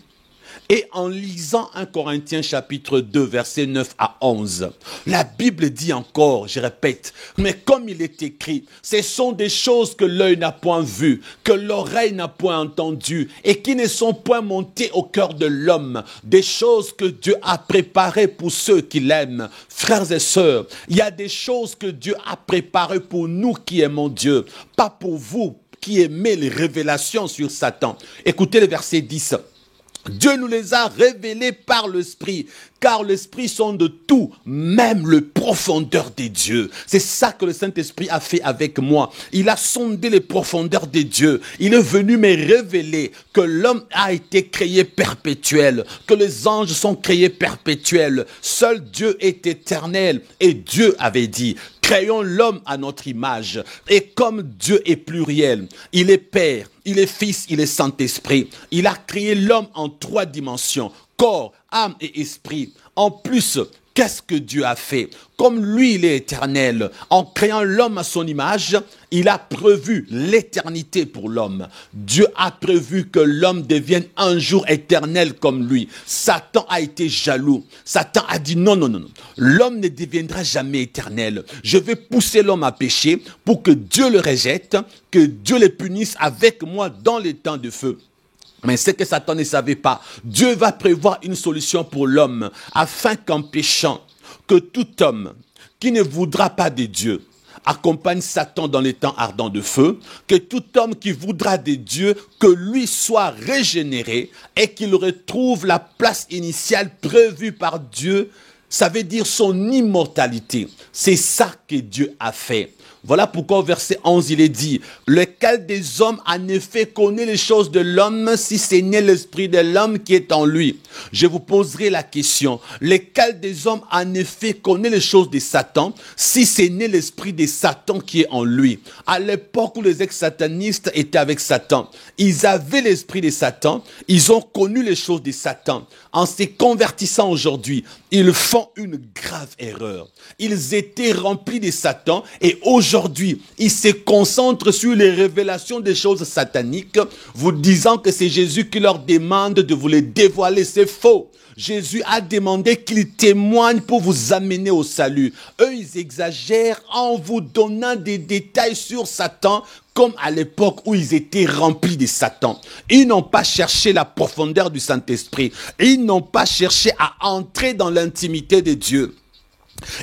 Et en lisant 1 Corinthiens chapitre 2, versets 9 à 11, la Bible dit encore, je répète, mais comme il est écrit, ce sont des choses que l'œil n'a point vues, que l'oreille n'a point entendues, et qui ne sont point montées au cœur de l'homme, des choses que Dieu a préparées pour ceux qui l'aiment. Frères et sœurs, il y a des choses que Dieu a préparées pour nous qui aimons Dieu, pas pour vous qui aimez les révélations sur Satan. Écoutez le verset 10. Dieu nous les a révélés par l'Esprit, car l'Esprit sonde tout, même le profondeur des dieux. C'est ça que le Saint-Esprit a fait avec moi. Il a sondé les profondeurs des dieux. Il est venu me révéler que l'homme a été créé perpétuel, que les anges sont créés perpétuels. Seul Dieu est éternel. Et Dieu avait dit, créons l'homme à notre image. Et comme Dieu est pluriel, il est Père, il est Fils, il est Saint-Esprit. Il a créé l'homme en 3 dimensions, corps, âme et esprit. En plus, qu'est-ce que Dieu a fait? Comme lui, il est éternel, en créant l'homme à son image, il a prévu l'éternité pour l'homme. Dieu a prévu que l'homme devienne un jour éternel comme lui. Satan a été jaloux. Satan a dit non, non, non, non. L'homme ne deviendra jamais éternel. Je vais pousser l'homme à pécher pour que Dieu le rejette, que Dieu le punisse avec moi dans les temps de feu. Mais ce que Satan ne savait pas, Dieu va prévoir une solution pour l'homme, afin qu'en péchant, que tout homme qui ne voudra pas de Dieu accompagne Satan dans les temps ardents de feu, que tout homme qui voudra de Dieu, que lui soit régénéré et qu'il retrouve la place initiale prévue par Dieu, ça veut dire son immortalité. C'est ça que Dieu a fait. Voilà pourquoi au verset 11, il est dit, « Lequel des hommes en effet connaît les choses de l'homme si ce n'est l'esprit de l'homme qui est en lui ?» Je vous poserai la question, lequel des hommes en effet connaît les choses de Satan si ce n'est l'esprit de Satan qui est en lui? À l'époque où les ex-satanistes étaient avec Satan, ils avaient l'esprit de Satan, ils ont connu les choses de Satan. En se convertissant aujourd'hui, ils font une grave erreur. Ils étaient remplis de Satan et aujourd'hui, ils se concentrent sur les révélations des choses sataniques, vous disant que c'est Jésus qui leur demande de vous les dévoiler. C'est faux. Jésus a demandé qu'il témoigne pour vous amener au salut. Eux, ils exagèrent en vous donnant des détails sur Satan, comme à l'époque où ils étaient remplis de Satan. Ils n'ont pas cherché la profondeur du Saint-Esprit. Ils n'ont pas cherché à entrer dans l'intimité de Dieu.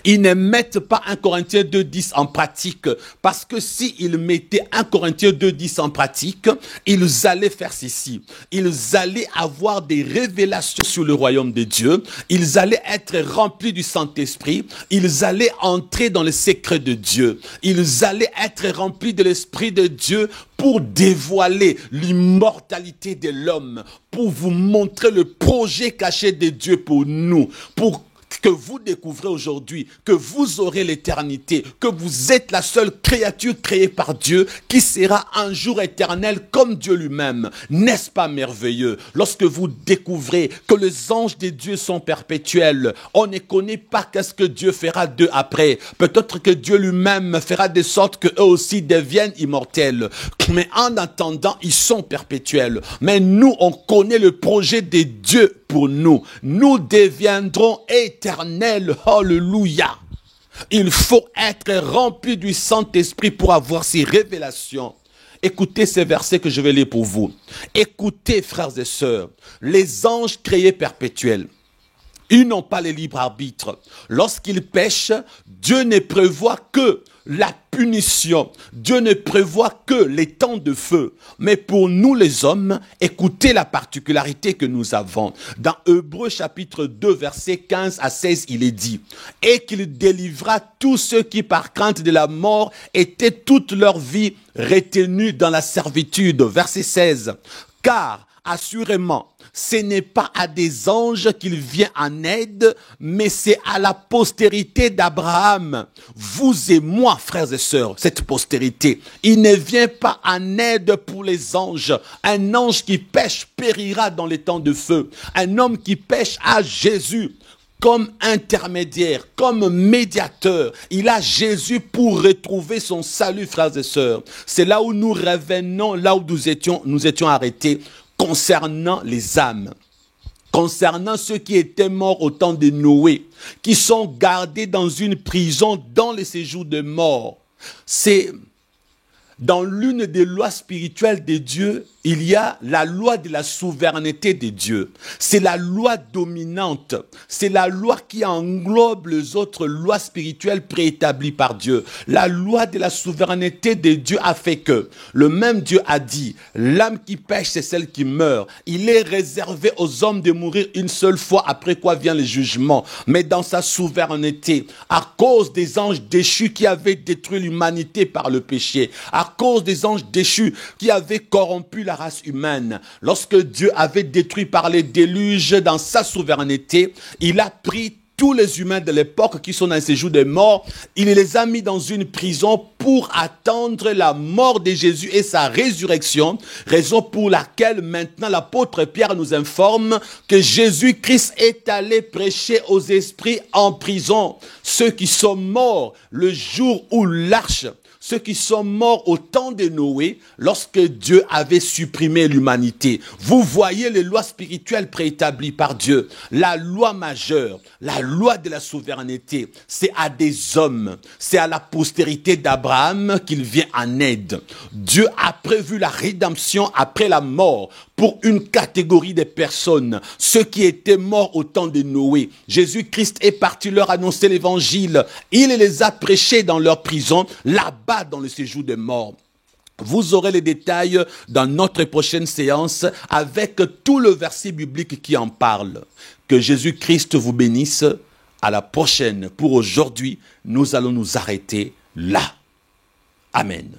Ils ne mettent pas 1 Corinthiens 2.10 en pratique, parce que s'ils mettaient 1 Corinthiens 2.10 en pratique, ils allaient faire ceci. Ils allaient avoir des révélations sur le royaume de Dieu. Ils allaient être remplis du Saint-Esprit. Ils allaient entrer dans le secret de Dieu. Ils allaient être remplis de l'Esprit de Dieu pour dévoiler l'immortalité de l'homme, pour vous montrer le projet caché de Dieu pour nous, pour que vous découvrez aujourd'hui, que vous aurez l'éternité, que vous êtes la seule créature créée par Dieu qui sera un jour éternel comme Dieu lui-même. N'est-ce pas merveilleux? Lorsque vous découvrez que les anges de Dieu sont perpétuels, on ne connaît pas qu'est-ce que Dieu fera d'eux après. Peut-être que Dieu lui-même fera de sorte qu'eux aussi deviennent immortels. Mais en attendant, ils sont perpétuels. Mais nous, on connaît le projet de Dieu pour nous. Nous deviendrons éternels. Alléluia. Il faut être rempli du Saint-Esprit pour avoir ces révélations. Écoutez ces versets que je vais lire pour vous. Écoutez, frères et sœurs, les anges créés perpétuels, ils n'ont pas le libre arbitre. Lorsqu'ils pêchent, Dieu ne prévoit que la punition. Dieu ne prévoit que les temps de feu. Mais pour nous les hommes, écoutez la particularité que nous avons. Dans Hébreux chapitre 2, versets 15 à 16, il est dit « Et qu'il délivra tous ceux qui par crainte de la mort étaient toute leur vie retenus dans la servitude. » Verset 16 « Car assurément, ce n'est pas à des anges qu'il vient en aide, mais c'est à la postérité d'Abraham. Vous et moi, frères et sœurs, cette postérité, il ne vient pas en aide pour les anges. Un ange qui pêche périra dans les temps de feu. Un homme qui pêche à Jésus. comme intermédiaire, comme médiateur. Il a Jésus pour retrouver son salut, frères et sœurs. C'est là où nous revenons, là où nous étions arrêtés concernant les âmes. Concernant ceux qui étaient morts au temps de Noé, qui sont gardés dans une prison dans les séjours de mort. C'est dans l'une des lois spirituelles de Dieu, il y a la loi de la souveraineté de Dieu. C'est la loi dominante. C'est la loi qui englobe les autres lois spirituelles préétablies par Dieu. La loi de la souveraineté de Dieu a fait que le même Dieu a dit, l'âme qui pêche, c'est celle qui meurt. Il est réservé aux hommes de mourir une seule fois, après quoi vient le jugement. Mais dans sa souveraineté, à cause des anges déchus qui avaient détruit l'humanité par le péché, à cause des anges déchus qui avaient corrompu la race humaine, lorsque Dieu avait détruit par les déluges dans sa souveraineté, il a pris tous les humains de l'époque qui sont dans ces jours de mort, il les a mis dans une prison pour attendre la mort de Jésus et sa résurrection, raison pour laquelle maintenant l'apôtre Pierre nous informe que Jésus-Christ est allé prêcher aux esprits en prison, ceux qui sont morts le jour où l'arche, ceux qui sont morts au temps de Noé, lorsque Dieu avait supprimé l'humanité. Vous voyez les lois spirituelles préétablies par Dieu. La loi majeure, la loi de la souveraineté, c'est à des hommes, c'est à la postérité d'Abraham qu'il vient en aide. Dieu a prévu la rédemption après la mort pour une catégorie de personnes, ceux qui étaient morts au temps de Noé. Jésus-Christ est parti leur annoncer l'évangile. Il les a prêchés dans leur prison, là-bas dans le séjour des morts. Vous aurez les détails dans notre prochaine séance avec tout le verset biblique qui en parle. Que Jésus-Christ vous bénisse. À la prochaine. Pour aujourd'hui, nous allons nous arrêter là. Amen.